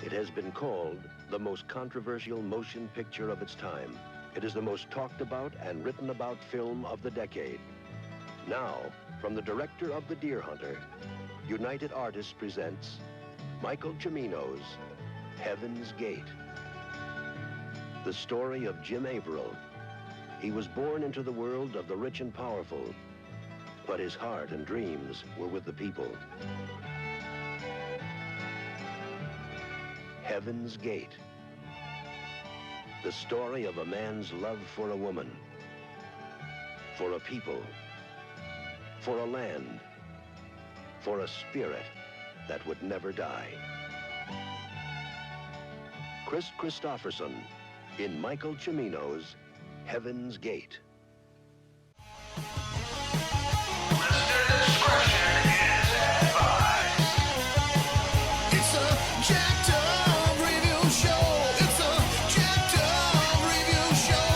It has been called the most controversial motion picture of its time. It is the most talked about and written about film of the decade. Now, from the director of The Deer Hunter, United Artists presents Michael Cimino's Heaven's Gate. The story of Jim Averill. He was born into the world of the rich and powerful, but his heart and dreams were with the people. Heaven's Gate. The story of a man's love for a woman, for a people, for a land, for a spirit that would never die. Chris Christopherson in Michael Cimino's Heaven's Gate. Listener discretion is advised. It's a jacked up review show. It's a jacked up review show.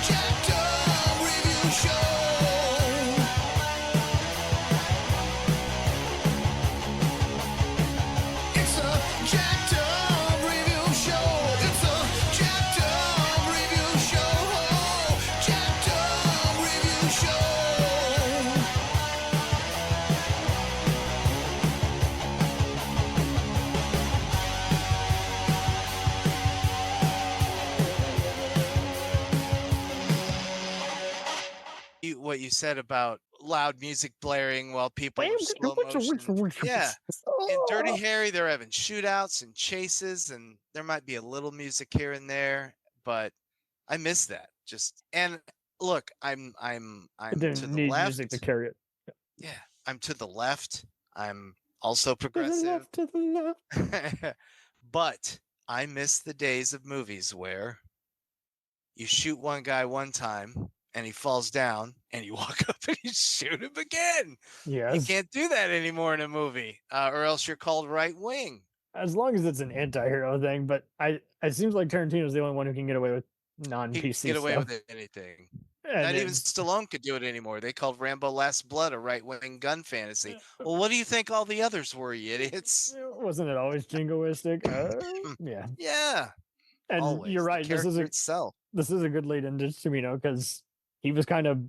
Jacked up review show. It's a jacked up review show. It's a jacked up review show. Jacked up review show. What you said about loud music blaring while people are slow motion. Yeah. In Dirty Harry, they're having shootouts and chases, and there might be a little music here and there, but I miss that. And look, I'm It didn't to the need left. music to carry it. Yeah, I'm to the left. I'm also To the progressive. left, to the left. But I miss the days of movies where you shoot one guy one time and he falls down and you walk up and you shoot him again. You Yes. can't do that anymore in a movie, or else you're called right wing. As long as it's an anti-hero thing, but it seems like Tarantino's the only one who can get away with He non-PC can get away stuff. with anything. And Not even it's- Stallone could do it anymore. They called Rambo Last Blood a right-wing gun fantasy. Well, what do you think all the others were, you idiots? Wasn't it always jingoistic? Yeah. Yeah, And always. you're The right. This character itself. is a good lead into Cimino because he was kind of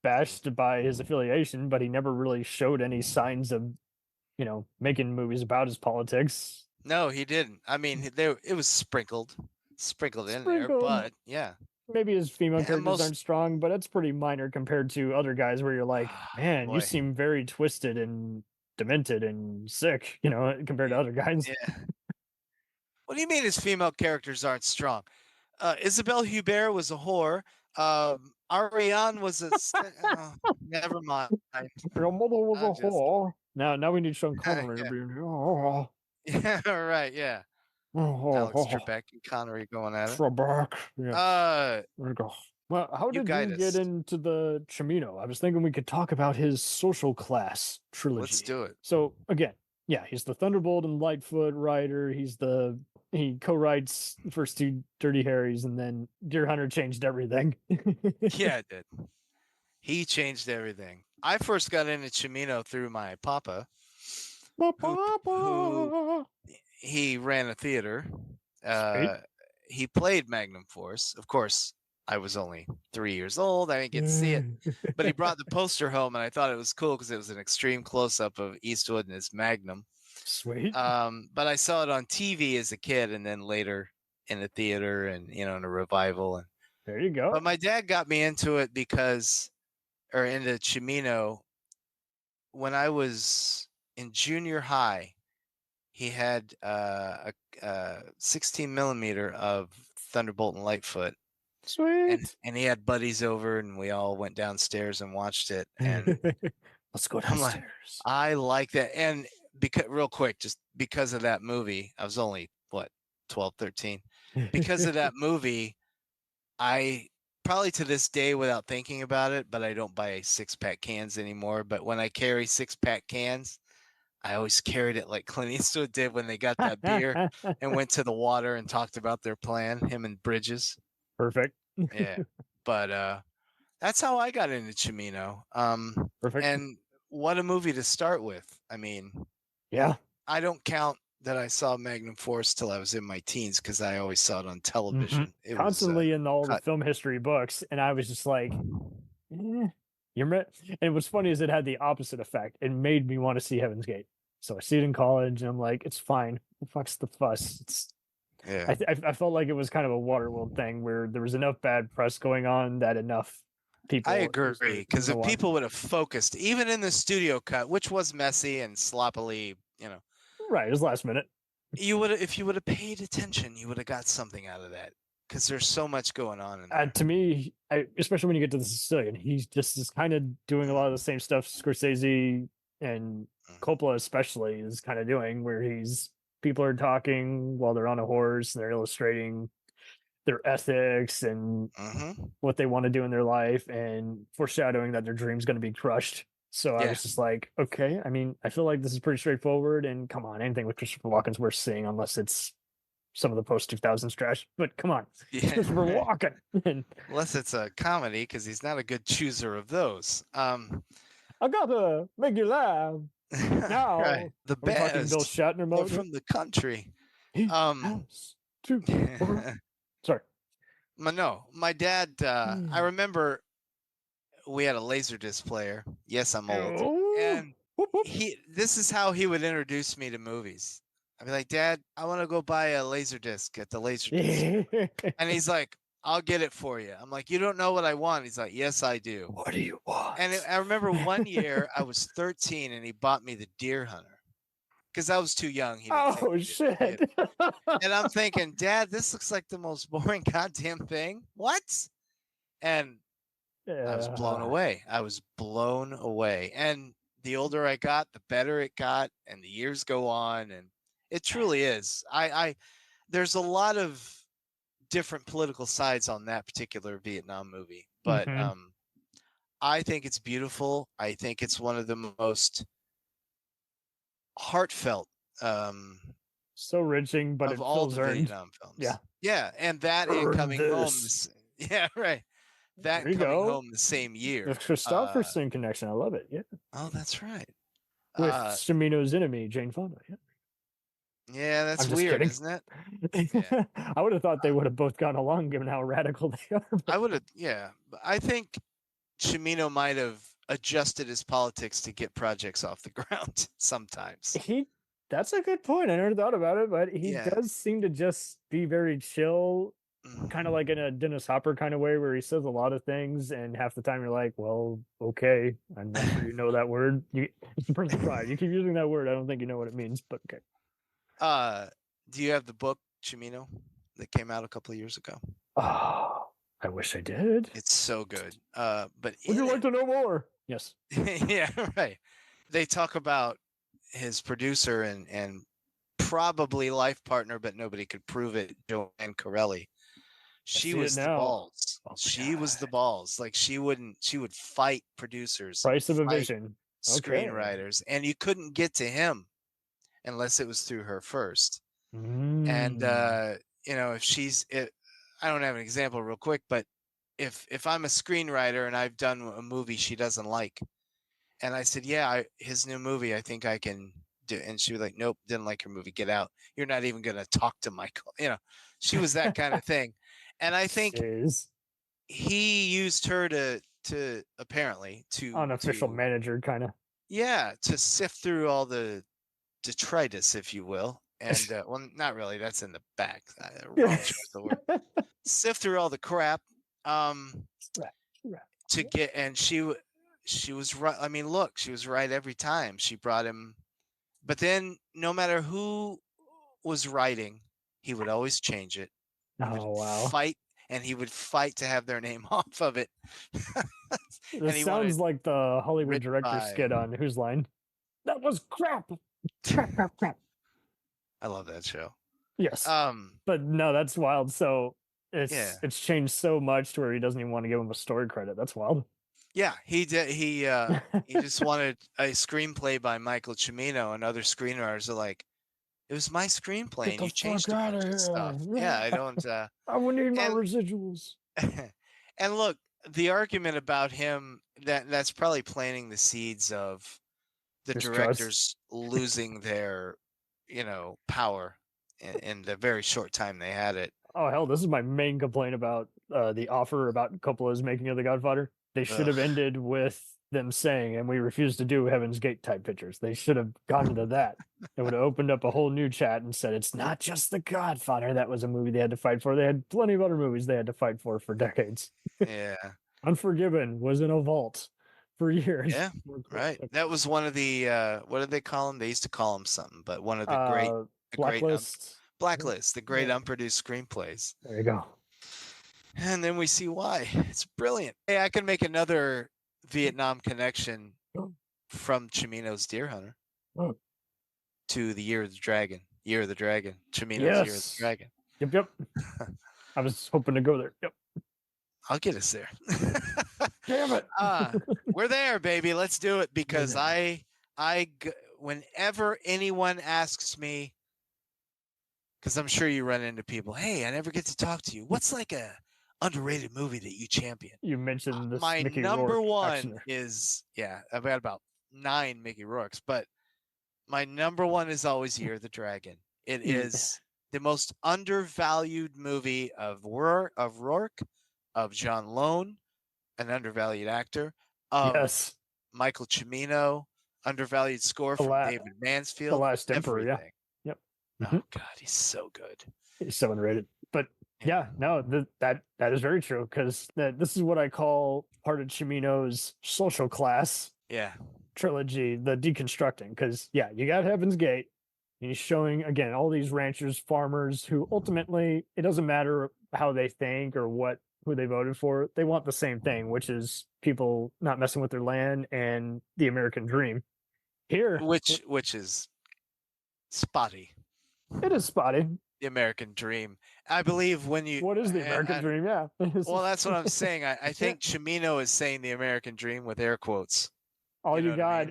bashed by his affiliation, but he never really showed any signs of, making movies about his politics. No, he didn't. I mean, it was sprinkled in there, Sprinkled. but yeah. Maybe his female Yeah, characters most- aren't strong, but it's pretty minor compared to other guys where you're like, man, Boy. you seem very twisted and demented and sick, compared to other guys. Yeah. What do you mean his female characters aren't strong? Isabelle Huppert was a whore. Ariane was a... never mind. Your mother was I'm a just- whore. Now we need Sean Connery to Yeah. be in here. Oh, Yeah, right, yeah. Alex Trebek and Connery going at it. Trebek. Yeah. There we go. Well, how You did you guide get us. into the Cimino? I was thinking we could talk about his Social Class trilogy. Let's do it. So again, yeah, he's the Thunderbolt and Lightfoot writer. He co-writes the first two Dirty Harrys, and then Deer Hunter changed everything. Yeah, it did. He changed everything. I first got into Cimino through my papa. who- He ran a theater. He played Magnum Force. Of course, I was only 3 years old. I didn't get to see it. But he brought the poster home, and I thought it was cool because it was an extreme close-up of Eastwood and his Magnum. Sweet. But I saw it on TV as a kid, and then later in the theater, and in a revival. And There you go. but my dad got me into it into Cimino when I was in junior high. He had a 16 millimeter of Thunderbolt and Lightfoot, Sweet. and he had buddies over, and we all went downstairs and watched it. And Let's go I'm like, downstairs. I like that. And because real quick, just because of that movie, I was only 12, 13. Because of that movie, I probably to this day without thinking about it, but I don't buy 6-pack cans anymore. But when I carry 6-pack cans, I always carried it like Clint Eastwood did when they got that beer and went to the water and talked about their plan, him and Bridges. Perfect. Yeah. But that's how I got into Cimino. Perfect. And what a movie to start with. I mean, yeah. I don't count that I saw Magnum Force till I was in my teens because I always saw it on television. It Constantly was in all the cut. film history books, and I was just like, and what's funny is it had the opposite effect. It made me want to see Heaven's Gate. So I see it in college, and I'm like, it's fine. The fuck's the fuss? Yeah. I felt like it was kind of a Waterworld thing where there was enough bad press going on that enough people. I agree because if people would have focused, even in the studio cut, which was messy and sloppily, right, it was last minute. if you would have paid attention, you would have got something out of that because there's so much going on in there. To me, especially when you get to the Sicilian, he's just is kind of doing a lot of the same stuff Scorsese and Coppola especially is kind of doing, where people are talking while they're on a horse and they're illustrating their ethics and what they want to do in their life and foreshadowing that their dream's going to be crushed. So I was just like, okay, I mean, I feel like this is pretty straightforward, and come on, anything with Christopher Walken's worth seeing unless it's some of the post-2000s trash, but come on, Christopher Walken. Unless it's a comedy, because he's not a good chooser of those. I gotta make you laugh. Now, right. The best. Bill Shatner mode from the country. Sorry. No, my dad. I remember we had a Laserdisc player. Yes, I'm old, and this is how he would introduce me to movies. I'd be like, Dad, I want to go buy a Laserdisc at the Laserdisc. And he's like, I'll get it for you. I'm like, you don't know what I want. He's like, yes, I do. What do you want? And I remember one year I was 13 and he bought me the Deer Hunter because I was too young. Shit. And I'm thinking, Dad, this looks like the most boring goddamn thing. What? And I was blown away. And the older I got, the better it got. And the years go on. And it truly is. There's a lot of different political sides on that particular Vietnam movie, but I think it's beautiful. I think it's one of the most heartfelt, so wrenching, but of all the Vietnam films. Yeah, and that and Coming Home. Yeah, right. That and Coming Home the same year. The Christopherson connection. I love it. Yeah. Oh, that's right. With Cimino's enemy, Jane Fonda. Yeah. Yeah, that's weird, isn't it? Yeah. I would have thought they would have both gone along given how radical they are. I would have, I think Cimino might have adjusted his politics to get projects off the ground sometimes. That's a good point. I never thought about it, but he does seem to just be very chill, kind of like in a Dennis Hopper kind of way where he says a lot of things and half the time you're like, well, okay, I'm not sure you know that word. It's a person pride. You keep using that word. I don't think you know what it means, but okay. Do you have the book Cimino that came out a couple of years ago? Oh, I wish I did. It's so good. But would you like to know more? Yes. Yeah, right. They talk about his producer and probably life partner, but nobody could prove it, Joanne Corelli. She was the balls. She was the balls. Like she would fight producers. Price of a Vision. Screenwriters. And you couldn't get to him unless it was through her first. And if I don't have an example real quick, but if I'm a screenwriter and I've done a movie she doesn't like, and I said, his new movie, I think I can do, and she was like, nope, didn't like your movie, get out. You're not even going to talk to Michael. She was that kind of thing. And I think he used her to apparently to unofficial manager kind of. Yeah, to sift through all the detritus, if you will. And well, not really. That's in the back. Wrong choice of the word. Sift through all the crap. To get, and she was right. I mean, look, she was right every time. She brought him, but then no matter who was writing, he would always change it. Fight, and he would fight to have their name off of it. This sounds like the Hollywood director skit on Whose Line? That was crap. Crap. I love that show. Yes. But no, that's wild. So it's changed so much to where he doesn't even want to give him a story credit. That's wild. Yeah, he did. He just wanted a screenplay by Michael Cimino, and other screenwriters are like, it was my screenplay and you changed a bunch of stuff. Yeah, I don't I would need my residuals. And look, the argument about him that's probably planting the seeds of the directors losing their power in the very short time they had it. Oh hell, this is my main complaint about the offer about Coppola's making of The Godfather. They should have Ugh. ended with them saying, "And we refuse to do Heaven's Gate type pictures." They should have gone to that. It would have opened up a whole new chat and said, "It's not just The Godfather that was a movie they had to fight for. They had plenty of other movies they had to fight for decades." Yeah. Unforgiven was in a vault for years. Yeah. Right. That was one of the what did they call them? They used to call them something, but one of the great Blacklist. Blacklist, the great Yeah. unproduced screenplays. There you go. And then we see why. It's brilliant. Hey, I can make another Vietnam connection from Cimino's Deer Hunter Oh. to the Year of the Dragon. Year of the Dragon. Cimino's Year of the Yes. Dragon. Yep. I was hoping to go there. Yep. I'll get us there. Damn it. We're there, baby. Let's do it because whenever anyone asks me, because I'm sure you run into people, hey, I never get to talk to you. What's like a underrated movie that you champion? You mentioned this. My Mickey number Rourke one actioner. is, I've got about 9 Mickey Rourke's, but my number one is always Year of the Dragon. It is the most undervalued movie of Rourke, of John Lone, an undervalued actor, of Yes. Michael Cimino, undervalued score from David Mansfield. The Last Emperor, everything. Yep. Oh God, he's so good. He's so underrated. But yeah, no, that is very true because this is what I call part of Cimino's social class trilogy, the deconstructing. Because you got Heaven's Gate, and he's showing again all these ranchers, farmers who ultimately it doesn't matter how they think or who they voted for. They want the same thing, which is people not messing with their land and the American dream. Here, which is spotty. It is spotty. The American dream. I believe when you. What is the American dream? Yeah. Well, that's what I'm saying. I think Cimino is saying the American dream with air quotes. All you got,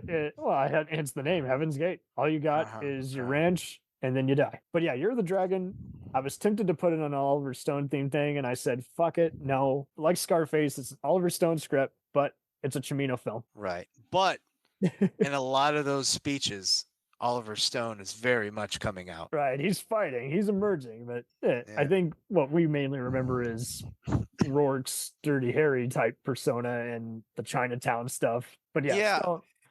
hence the name, Heaven's Gate. All you got is your ranch, and then you die. But yeah, Year of the Dragon. I was tempted to put it on an Oliver Stone themed thing, and I said, fuck it, no. Like Scarface, it's an Oliver Stone script, but it's a Cimino film. Right. But in a lot of those speeches, Oliver Stone is very much coming out. Right. He's fighting. He's emerging. But I think what we mainly remember is Rourke's Dirty Harry type persona and the Chinatown stuff. But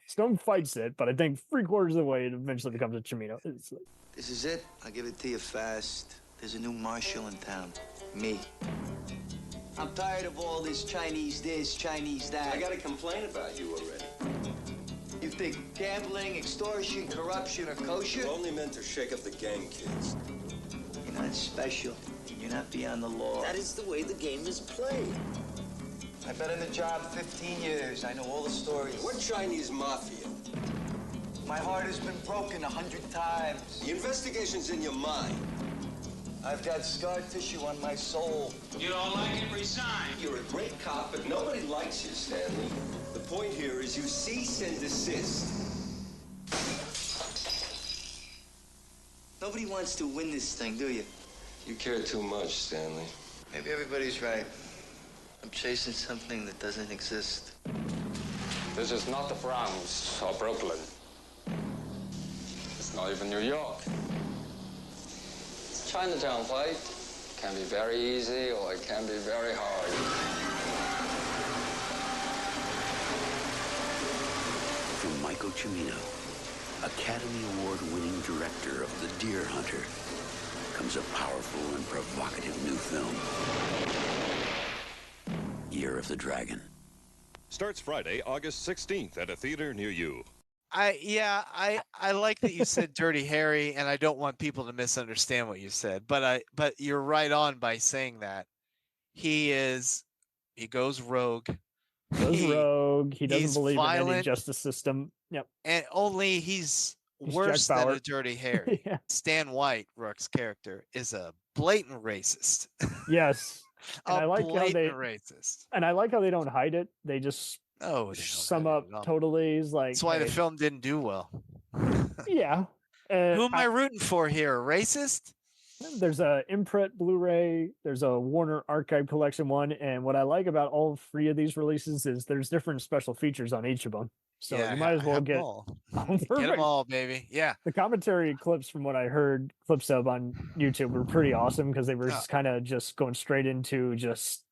Stone fights it, but I think 3/4 of the way it eventually becomes a Cimino. This is it. I'll give it to you fast. There's a new marshal in town. Me. I'm tired of all this Chinese this, Chinese that. I got a complaint about you already. You think gambling, extortion, corruption are kosher? You're only meant to shake up the gang kids. You're not special. You're not beyond the law. That is the way the game is played. I've been in the job 15 years. I know all the stories. What Chinese mafia? My heart has been broken 100 times. The investigation's in your mind. I've got scar tissue on my soul. You don't like it, resign. You're a great cop, but nobody likes you, Stanley. The point here is you cease and desist. Nobody wants to win this thing, do you? You care too much, Stanley. Maybe everybody's right. I'm chasing something that doesn't exist. This is not the Bronx or Brooklyn. It's not even New York. Chinatown fight can be very easy or it can be very hard. From Michael Cimino, Academy Award-winning director of The Deer Hunter, comes a powerful and provocative new film, Year of the Dragon. Starts Friday, August 16th at a theater near you. I like that you said Dirty Harry, and I don't want people to misunderstand what you said, but you're right on by saying that. He goes rogue. He doesn't believe violent, in any justice system. Yep. And only he's worse than a Dirty Harry. Stan White, Rourke's character, is a blatant racist. Yes. And I like racist. And I like how they don't hide it. They just sum up totally. Is like that's why the film didn't do well. Yeah. Who am I rooting for here? A racist? There's a imprint Blu-ray. There's a Warner Archive Collection one. And what I like about all 3 of these releases is there's different special features on each of them. So Yeah, you might as well have 'em get all. Oh, Get them perfect. all, baby. Yeah. The commentary clips from what I heard clips of on YouTube were pretty awesome because they were just kind of just going straight into just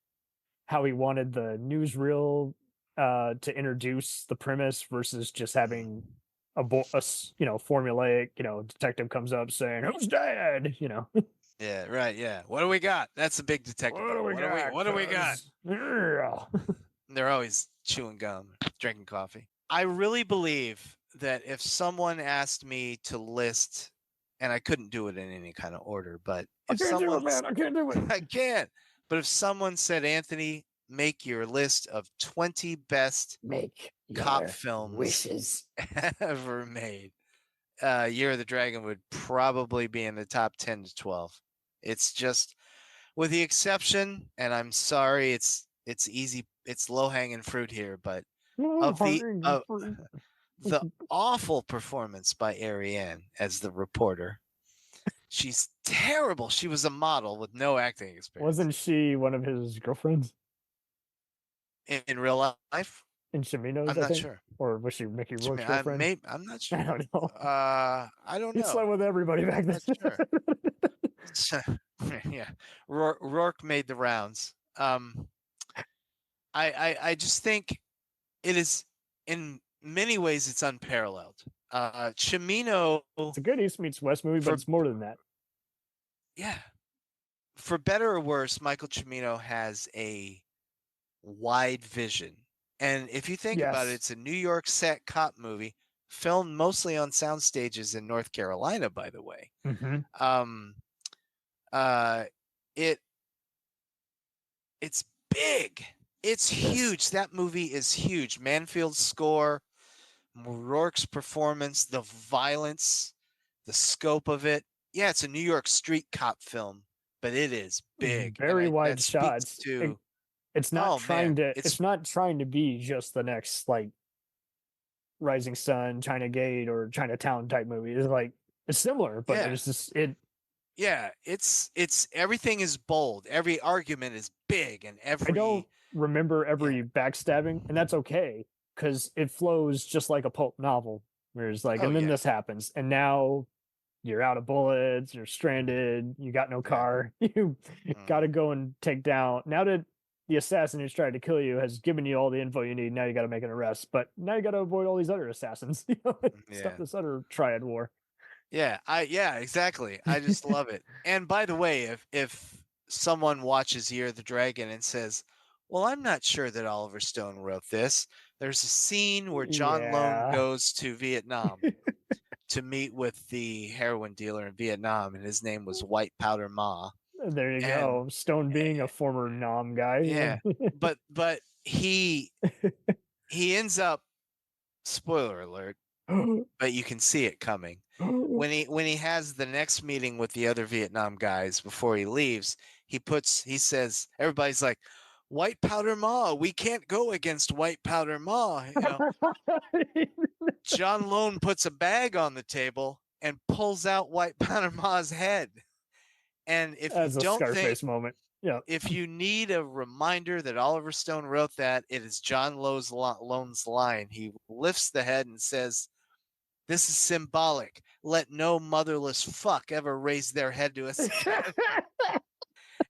how he wanted the newsreel to introduce the premise versus just having formulaic, detective comes up saying, "Who's dead?" Yeah, right. Yeah. What do we got? That's a big detective. What do we got? What do we got? cuz? Yeah. They're always chewing gum, drinking coffee. I really believe that if someone asked me to list, and I couldn't do it in any kind of order, but I if can't do it, someone, man. I can't do it. I can't. But if someone said, Anthony, make your list of 20 best Make cop your films wishes. ever made, Year of the Dragon would probably be in the top 10 to 12. It's just, with the exception, and I'm sorry, it's easy, it's low hanging fruit here, but of the awful performance by Ariane as the reporter. She's terrible. She was a model with no acting experience. Wasn't she one of his girlfriends in real life? in Cimino's? I'm I not think? Sure. Or was she Mickey Rourke's girlfriend? I'm not sure. I don't know. I don't know. He slept with everybody back then. Sure. Yeah, Rourke made the rounds. I just think it is, in many ways, it's unparalleled. Cimino. It's a good East meets West movie, but it's more than that. Yeah. For better or worse, Michael Cimino has a wide vision. And if you think about it, it's a New York set cop movie filmed mostly on sound stages in North Carolina, by the way. Mm-hmm. It's big. It's huge. That movie is huge. Manfield's score, Rourke's performance, the violence, the scope of it. Yeah, it's a New York street cop film, but it is big. Very wide shots. It's not trying to. It's not trying to be just the next like Rising Sun, China Gate, or Chinatown type movie. It's similar, but there's just it. Yeah, it's everything is bold. Every argument is big, and I don't remember every backstabbing, and that's okay because it flows just like a pulp novel. Where it's like, and then this happens, and now you're out of bullets, you're stranded, you got no car, you got to go and take down. Now that the assassin who's tried to kill you has given you all the info you need, now you got to make an arrest. But now you got to avoid all these other assassins. Stop this other triad war. Yeah, exactly. I just love it. And by the way, if someone watches Year of the Dragon and says, "Well, I'm not sure that Oliver Stone wrote this," there's a scene where John Lone goes to Vietnam to meet with the heroin dealer in Vietnam, and his name was White Powder Ma. There you go. Stone being a former Nam guy. Yeah, but he ends up, spoiler alert, but you can see it coming. When he has the next meeting with the other Vietnam guys before he leaves, he says, everybody's like, "White Powder Ma, we can't go against White Powder Ma." John Lone puts a bag on the table and pulls out White Powder Ma's head. And if That's you don't a Scarface moment. Yeah. If you need a reminder that Oliver Stone wrote that, it is John Lone's line. He lifts the head and says, "This is symbolic. Let no motherless fuck ever raise their head to us."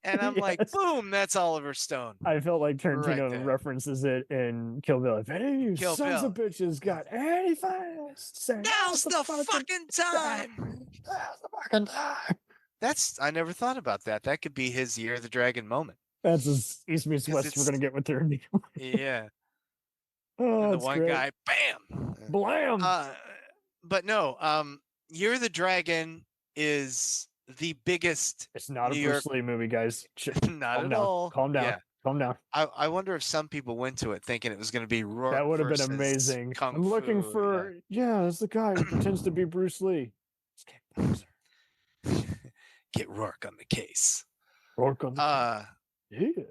And I'm like, boom, that's Oliver Stone. I felt like Tarantino references it in Kill Bill. If any of you sons of bitches got anything to say, now's the fucking time. Now's the fucking time. I never thought about that. That could be his Year of the Dragon moment. That's as East meets West we're gonna get with their Yeah. Oh, the one great. guy, bam, blam. But no, Year of the Dragon is the biggest. It's not New a Bruce Lee movie, guys. Not at all. Calm down. Yeah. Calm down. I wonder if some people went to it thinking it was going to be Rourke. That would have been amazing. I'm looking for it's the guy who pretends to be Bruce Lee. Get Rourke on the case. Rourke on the case. Yeah.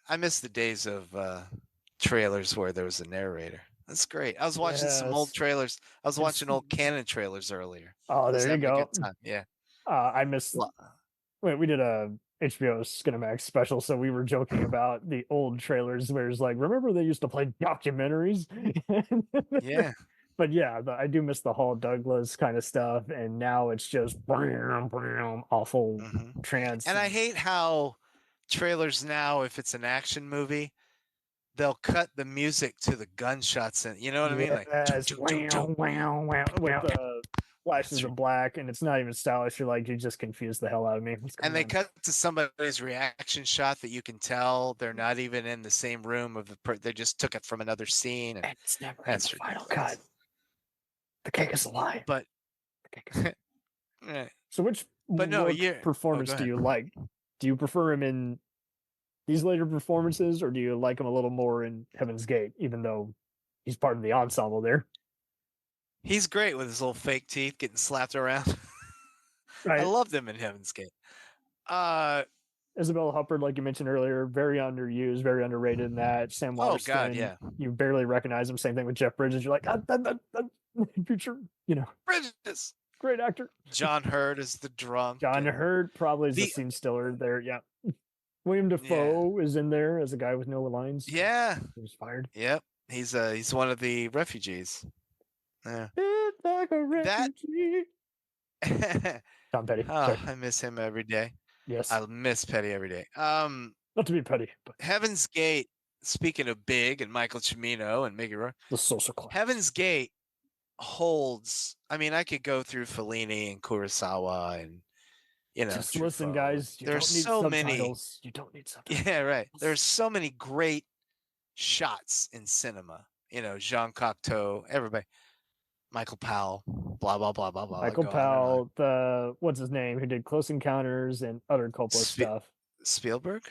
I miss the days of trailers where there was a narrator. That's great. I was watching some old trailers. I was watching old Canon trailers earlier. Oh, there you go. Yeah. I missed. Wait, we did a HBO Skinemax special, so we were joking about the old trailers where it's like, remember they used to play documentaries? Yeah. But yeah, I do miss the Hall Douglas kind of stuff, and now it's just awful trance. And I hate how trailers now, if it's an action movie, they'll cut the music to the gunshots, and you know what I mean, like yes, with the flashes of black, and it's not even stylish. You're like, you just confused the hell out of me. and they cut to somebody's reaction shot that you can tell they're not even in the same room of they just took it from another scene, and it's never in the final cut. The cake is a lie. But so which performance do you like? Do you prefer him in these later performances, or do you like him a little more in Heaven's Gate, even though he's part of the ensemble there? He's great with his little fake teeth getting slapped around. Right. I loved him in Heaven's Gate. Isabella Huppert, like you mentioned earlier, very underused, very underrated in that. Sam Waterston, God, yeah. You barely recognize him. Same thing with Jeff Bridges. You're like, future, Bridges. Great actor. John Hurt is the drunk. John Hurt probably is the scene stiller there. Yeah. William Dafoe is in there as a guy with no lines. Yeah. He was fired. Yep. He's one of the refugees. Yeah. Like a refugee. Tom Petty. I miss him every day. Yes. I miss Petty every day. Not to be petty, but Heaven's Gate, speaking of Big and Michael Cimino and Mickey Rourke, the social class. Heaven's Gate holds, I mean, I could go through Fellini and Kurosawa and just listen, guys. There's so many. You don't need subtitles. Yeah, right. There's so many great shots in cinema. Jean Cocteau, everybody, Michael Powell, blah blah blah blah blah. Michael Powell, what's his name, who did Close Encounters and other Coppola stuff. Spielberg.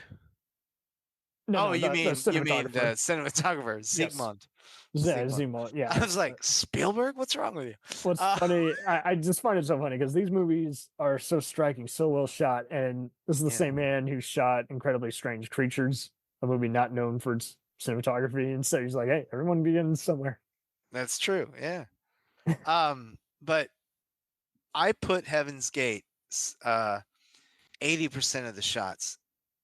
No, you mean the cinematographer, Zygmunt. Zygmunt, yeah. I was like, Spielberg? What's wrong with you? What's funny, I just find it so funny because these movies are so striking, so well shot, and this is the same man who shot Incredibly Strange Creatures, a movie not known for its cinematography, and so he's like, hey, everyone begins somewhere. That's true, yeah. But I put Heaven's Gate 80% of the shots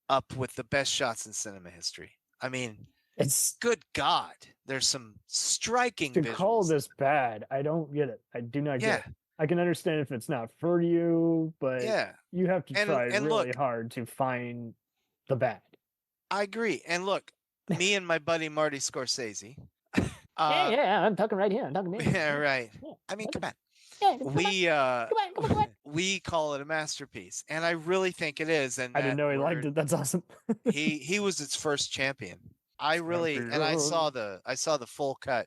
up with the best shots in cinema history. I mean, it's good God. There's some striking to visuals. Call this bad. I don't get it. I do not get it. I can understand if it's not for you, but you have to try really hard to find the bad. I agree. And look, me and my buddy Marty Scorsese. I'm talking right here. I'm talking right here. Yeah, right. Yeah. I mean, come on. Yeah, come on. We call it a masterpiece, and I really think it is. And I didn't know he liked it. That's awesome. he was its first champion. I saw the full cut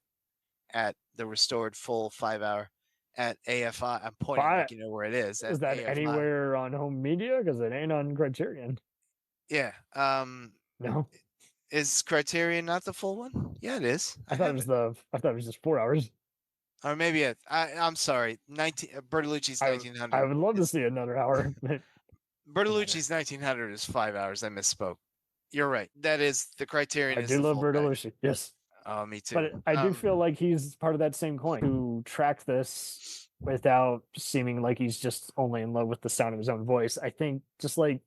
at the restored full 5-hour at AFI. I'm pointing like you know where it is. Is that AFI. Anywhere on home media? Because it ain't on Criterion. Yeah. No. Is Criterion not the full one? Yeah, it is. I thought it was just 4 hours. Or maybe I'm sorry. Bertolucci's 1900. I would love to see another hour. Bertolucci's 1900 is 5 hours. I misspoke. You're right. That is the Criterion. I do love Bertolucci. Yes. Oh, me too. But I do feel like he's part of that same coin who tracked this without seeming like he's just only in love with the sound of his own voice. I think just like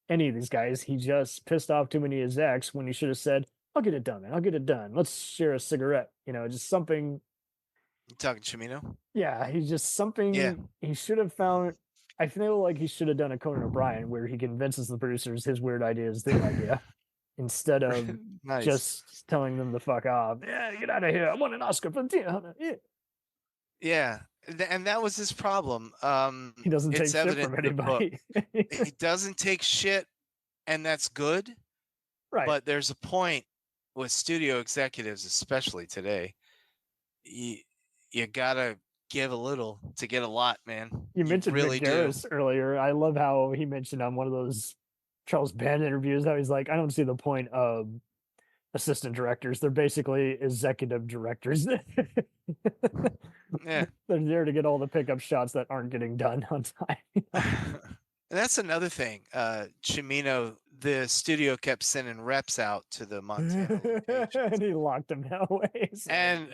any of these guys, he just pissed off too many execs when he should have said, I'll get it done, man. I'll get it done. Let's share a cigarette. Just something. You talking Cimino? Yeah, he's just something he should have found. I feel like he should have done a Conan O'Brien where he convinces the producers his weird idea is their idea instead of just telling them to fuck off. Yeah, get out of here. I want an Oscar for the Yeah, and that was his problem. He doesn't take shit from anybody. He doesn't take shit, and that's good. Right. But there's a point with studio executives, especially today. You gotta give a little to get a lot, man. You mentioned really Rick Garris earlier. I love how he mentioned on one of those Charles Band interviews how he's like, I don't see the point of assistant directors. They're basically executive directors. Yeah. They're there to get all the pickup shots that aren't getting done on time. And that's another thing. Cimino, the studio kept sending reps out to the Montana and he locked them away. And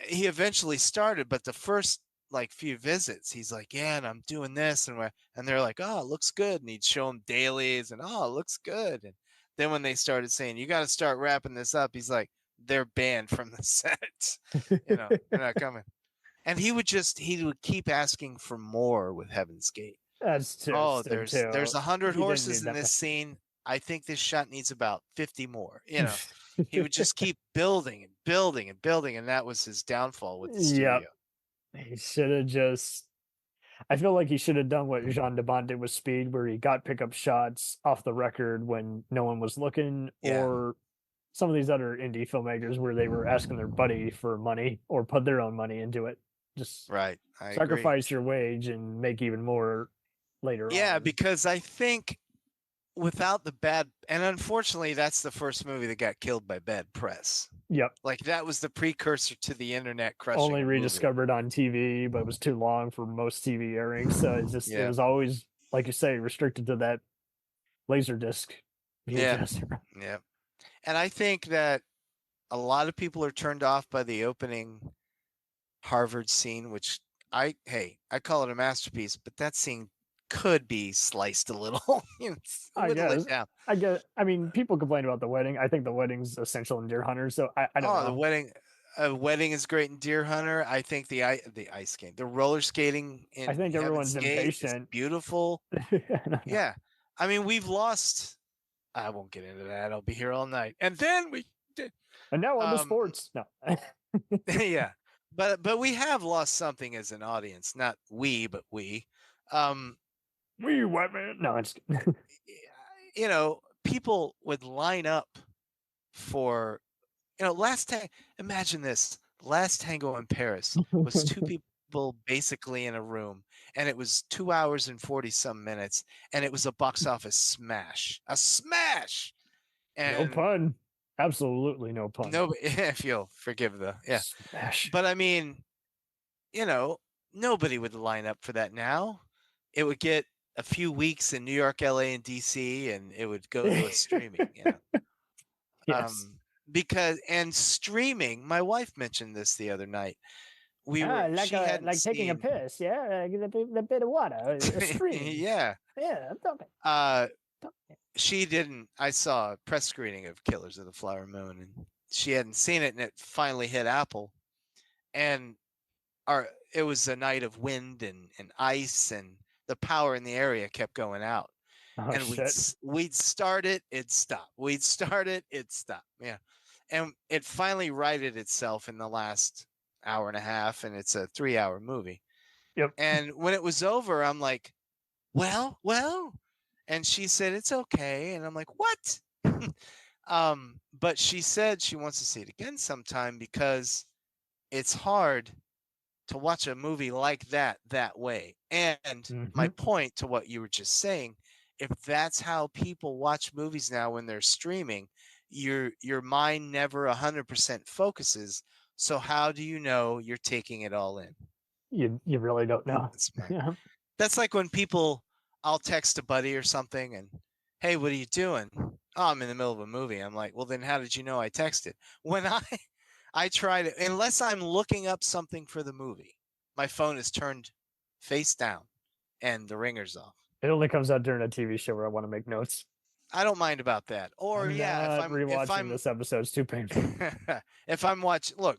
he eventually started, but the first like few visits, he's like, yeah, and I'm doing this, and they're like, oh, it looks good, and he'd show them dailies, and oh, it looks good, and then when they started saying, you got to start wrapping this up, he's like, they're banned from the set, they're not coming, and he would keep asking for more with Heaven's Gate. That's too. Oh, stupid, there's 100 You didn't horses need in that this much. scene. I think this shot needs about 50 more. He would just keep building and building and building, and that was his downfall with the studio. He should have just. I feel like he should have done what Jean de Bont did with Speed, where he got pickup shots off the record when no one was looking, Yeah. or some of these other indie filmmakers where they were asking their buddy for money or put their own money into it. Just Right. I agree. sacrifice your wage and make even more later on. Yeah, because I think without the bad, and unfortunately, that's the first movie that got killed by bad press. Yep. Like that was the precursor to the internet crushing. Only a movie. rediscovered on TV, but it was too long for most TV airings. So it's just Yeah. it was always, like you say, restricted to that Laserdisc. VHS. Yeah. And I think that a lot of people are turned off by the opening Harvard scene, which I call it a masterpiece, but that scene could be sliced a little. I whittle guess. it down. I guess. I mean, people complain about the wedding. I think the wedding's essential in Deer Hunter. So I don't know. The wedding is great in Deer Hunter. I think the ice game, the roller skating in I think everyone's Heaven's Gate is impatient. beautiful. Yeah. I mean, we've lost. I won't get into that. I'll be here all night. And then we did. And now on the sports. No. Yeah. But we have lost something as an audience. Not we, but we. We white man. No, it's people would line up for imagine this. Last Tango in Paris was two people basically in a room, and it was 2 hours and 40 some minutes, and it was a box office smash. A smash. And no pun. Absolutely no pun. No, if you'll forgive the smash. But I mean, nobody would line up for that now. It would get a few weeks in New York, LA, and DC, and it would go to a streaming. Yes. Because streaming, my wife mentioned this the other night. Taking a piss, yeah, a bit of water, a stream. Yeah. I'm talking. She didn't. I saw a press screening of Killers of the Flower Moon, and she hadn't seen it, and it finally hit Apple, and it was a night of wind and ice, and the power in the area kept going out. Oh, and we'd start it, it'd stop. We'd start it, it'd stop. Yeah. And it finally righted itself in the last hour and a half, and it's a 3-hour movie. Yep. And when it was over, I'm like, well. And she said, it's okay. And I'm like, what? But she said she wants to see it again sometime because it's hard to watch a movie like that way. And my point to what you were just saying, if that's how people watch movies now when they're streaming, your mind never 100% focuses. So how do you know you're taking it all in? You really don't know. That's like when I'll text a buddy or something and, hey, what are you doing? Oh, I'm in the middle of a movie. I'm like, well, then how did you know I texted? When I try to, unless I'm looking up something for the movie, my phone is turned face down and the ringer's off. It only comes out during a TV show where I want to make notes. I don't mind about that. Or if I'm rewatching this episode, it's too painful.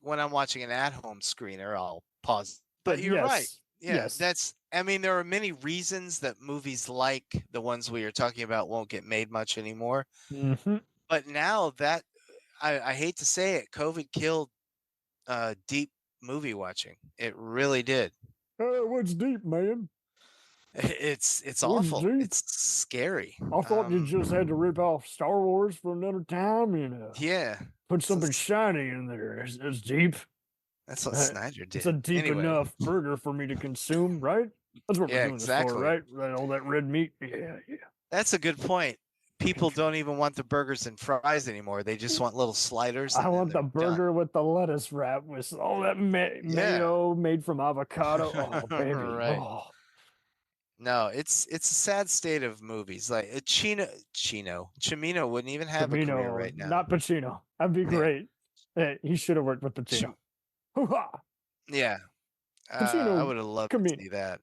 When I'm watching an at-home screener, I'll pause. But you're right. Yeah, yes. there are many reasons that movies like the ones we are talking about won't get made much anymore. Mm-hmm. But now that I hate to say it, COVID killed deep movie watching. It really did. What's deep, man? It's awful. Deep? It's scary. I thought you just had to rip off Star Wars for another time and put something shiny in there. It's deep. That's what Snyder did. It's a deep enough burger for me to consume, right? That's what we're doing this for, right? All that red meat. Yeah. That's a good point. People don't even want the burgers and fries anymore. They just want little sliders. I want the burger with the lettuce wrap with all that mayo made from avocado. Oh, baby. Right. Oh. No, it's a sad state of movies. Like Cimino wouldn't even have a career right now. Not Pacino. That'd be great. He should have worked with Pacino. Yeah. Pacino, I would have loved to see that.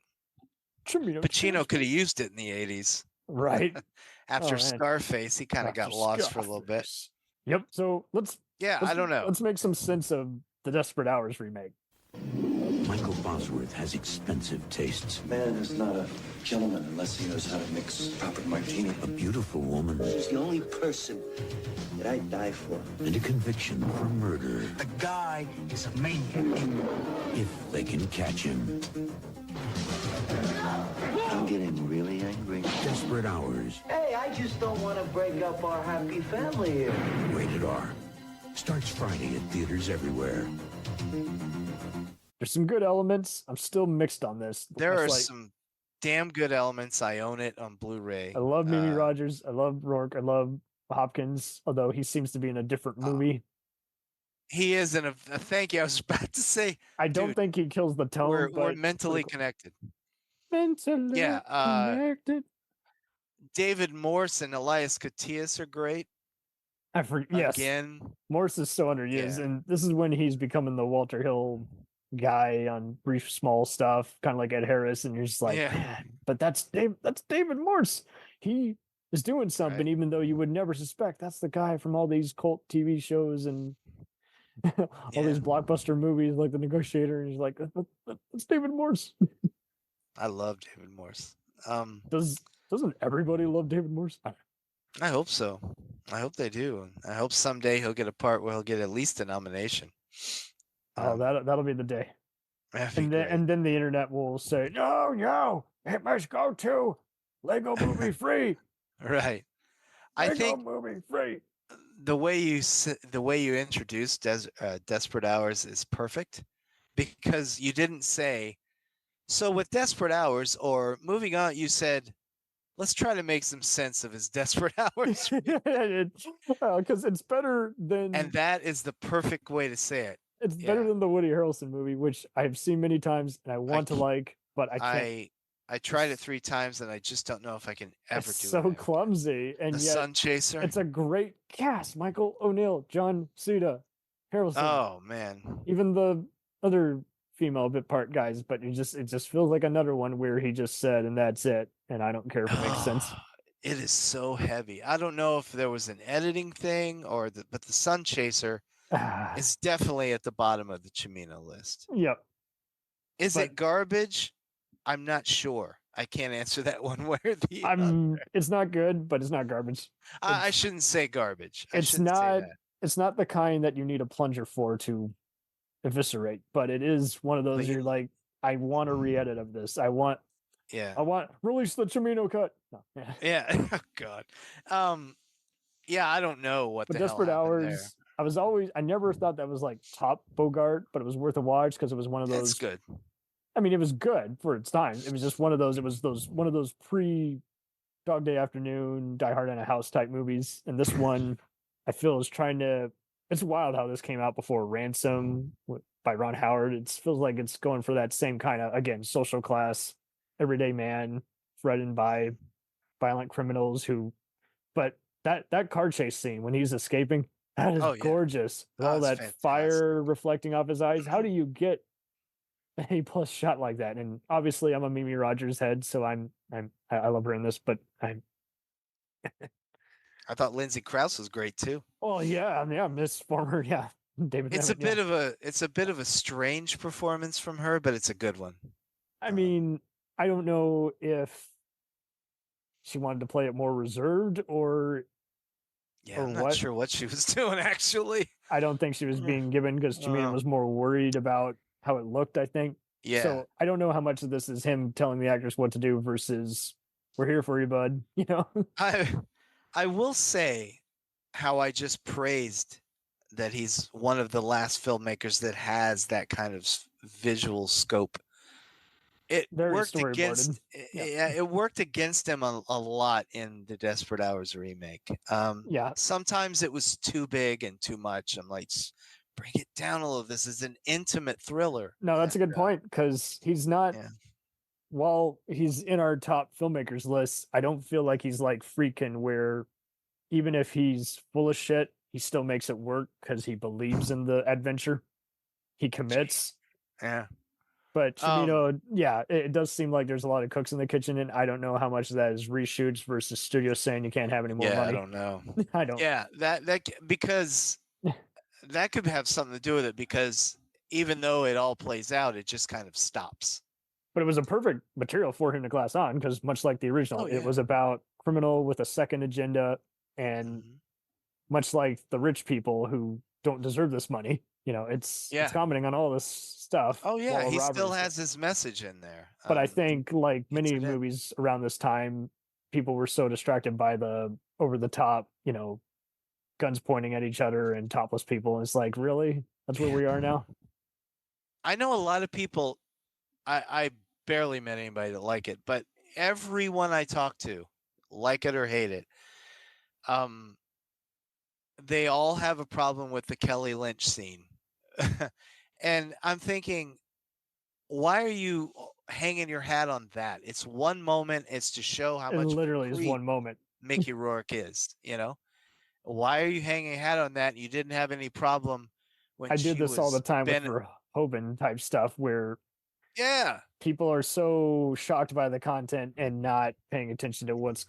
Pacino could have used it in the 80s. Right. After Scarface, he kind of got lost for a little bit. Yep. So I don't know. Let's make some sense of the Desperate Hours remake. Michael Bosworth has expensive tastes. Man is not a gentleman unless he knows how to mix proper martini. A beautiful woman. She's the only person that I'd die for. And a conviction for murder. The guy is a maniac. If they can catch him. I'm getting really angry. Desperate Hours. Hey, I just don't want to break up our happy family here. Rated R. Starts Friday at theaters everywhere. There's some good elements. I'm still mixed on this. There are some damn good elements. I own it on Blu-ray. I love Mimi Rogers. I love Rourke. I love Hopkins, although he seems to be in a different movie. He is in a thank you. I was about to say. I don't think he kills the tone. We're mentally connected. Mentally connected. David Morse and Elias Koteas are great. I forget. Yes. Again, Morse is so underused, and this is when he's becoming the Walter Hill guy on brief small stuff, kind of like Ed Harris, and you're just like, man, but that's David Morse. He is doing something, even though you would never suspect. That's the guy from all these cult TV shows and all these blockbuster movies like The Negotiator, and he's like, that's David Morse. I love David Morse. Doesn't everybody love David Morse? I hope so. I hope they do. I hope someday he'll get a part where he'll get at least a nomination. That'll be the day. And then the internet will say, no, it must go to Lego Movie Free. Right. I think Movie Free. The way you introduced Desperate Hours is perfect, because you didn't say, so with Desperate Hours, or moving on, you said, let's try to make some sense of his Desperate Hours. Because it's better than... And that is the perfect way to say it. It's better than the Woody Harrelson movie, which I have seen many times and I want to like, but I can't. I tried it 3 times and I just don't know if I can ever do it. It's so clumsy. And The yet, Sun Chaser. It's a great cast. Michael O'Neill, John Cena, Harrelson. Oh, man. Even the other female bit part guys, but it just feels like another one where he just said, and that's it. And I don't care if it makes sense. It is so heavy. I don't know if there was an editing thing but the Sun Chaser is definitely at the bottom of the Cimino list. Yep. Is it garbage? I'm not sure. I can't answer that one way or the other. It's not good, but it's not garbage. I shouldn't say garbage. It's not the kind that you need a plunger for to eviscerate, but it is one of those you're like, I want a re-edit of this. I want release the Cimino cut. No. Yeah. Oh God. I don't know what but the Desperate hell happened Hours. There. I never thought that was like top Bogart, but it was worth a watch because it was one of those. It's good. I mean, it was good for its time. It was just one of those. It was one of those pre Dog Day Afternoon, Die Hard in a House type movies, and this one I feel is trying to. It's wild how this came out before Ransom by Ron Howard. It feels like it's going for that same kind of, again, social class, everyday man threatened by violent criminals but that car chase scene when he's escaping, that is gorgeous. With all that fantastic fire reflecting off his eyes. How do you get an A+ shot like that? And obviously I'm a Mimi Rogers head, so I love her in this, but I thought Lindsay Krause was great too. Oh yeah, Miss Former, David. It's a bit of a strange performance from her, but it's a good one. I mean, I don't know if she wanted to play it more reserved or I'm not sure what she was doing actually. I don't think she was being given because Cimino was more worried about how it looked, I think. Yeah. So I don't know how much of this is him telling the actress what to do versus we're here for you, bud. I will say how I just praised that he's one of the last filmmakers that has that kind of visual scope. It worked against it worked against him a lot in the Desperate Hours remake. Sometimes it was too big and too much. I'm like, bring it down a little. This is an intimate thriller. No, that's a good point, because he's not. Yeah. While he's in our top filmmakers list, I don't feel like he's like Friedkin, where even if he's full of shit, he still makes it work because he believes in the adventure. He commits. Yeah. But Cimino, yeah, it does seem like there's a lot of cooks in the kitchen, and I don't know how much of that is reshoots versus studios saying you can't have any more money. I don't know. I don't. Yeah, because that could have something to do with it, because even though it all plays out, it just kind of stops. But it was a perfect material for him to glass on, because much like the original, it was about criminal with a second agenda, and much like the rich people who don't deserve this money, it's commenting on all this stuff. Oh yeah, he still has his message in there. But I think, like many movies around this time, people were so distracted by the over the top, guns pointing at each other and topless people. It's like, really? That's where we are now? I know a lot of people, I barely met anybody that like it, but everyone I talk to, like it or hate it, they all have a problem with the Kelly Lynch scene. And I'm thinking, why are you hanging your hat on that? It's one moment. It's to show how much literally is one moment Mickey Rourke is, Why are you hanging a hat on that? You didn't have any problem when I did this all the time with Verhoeven type stuff, where people are so shocked by the content and not paying attention to what's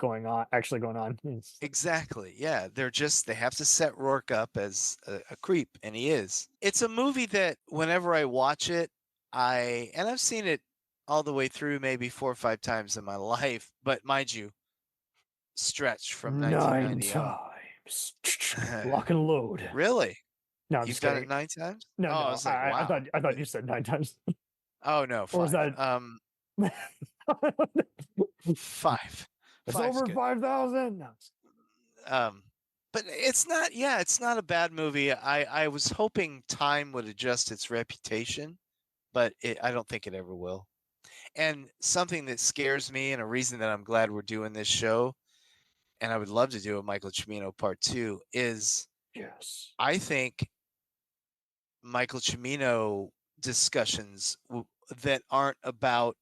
actually going on. Exactly. Yeah. They have to set Rourke up as a creep, and he is. It's a movie that whenever I watch it, and I've seen it all the way through maybe 4 or 5 times in my life, but mind you, stretched from 1990 9 times. Lock and load. Really? No, I'm You've just done kidding. it 9 times? No, I was like, wow. I thought you said 9 times. Oh no, 5. Or was that 5? It's over 5,000. No. But it's not a bad movie. I was hoping time would adjust its reputation, but I don't think it ever will. And something that scares me, and a reason that I'm glad we're doing this show, and I would love to do a Michael Cimino Part 2, is I think Michael Cimino discussions that aren't about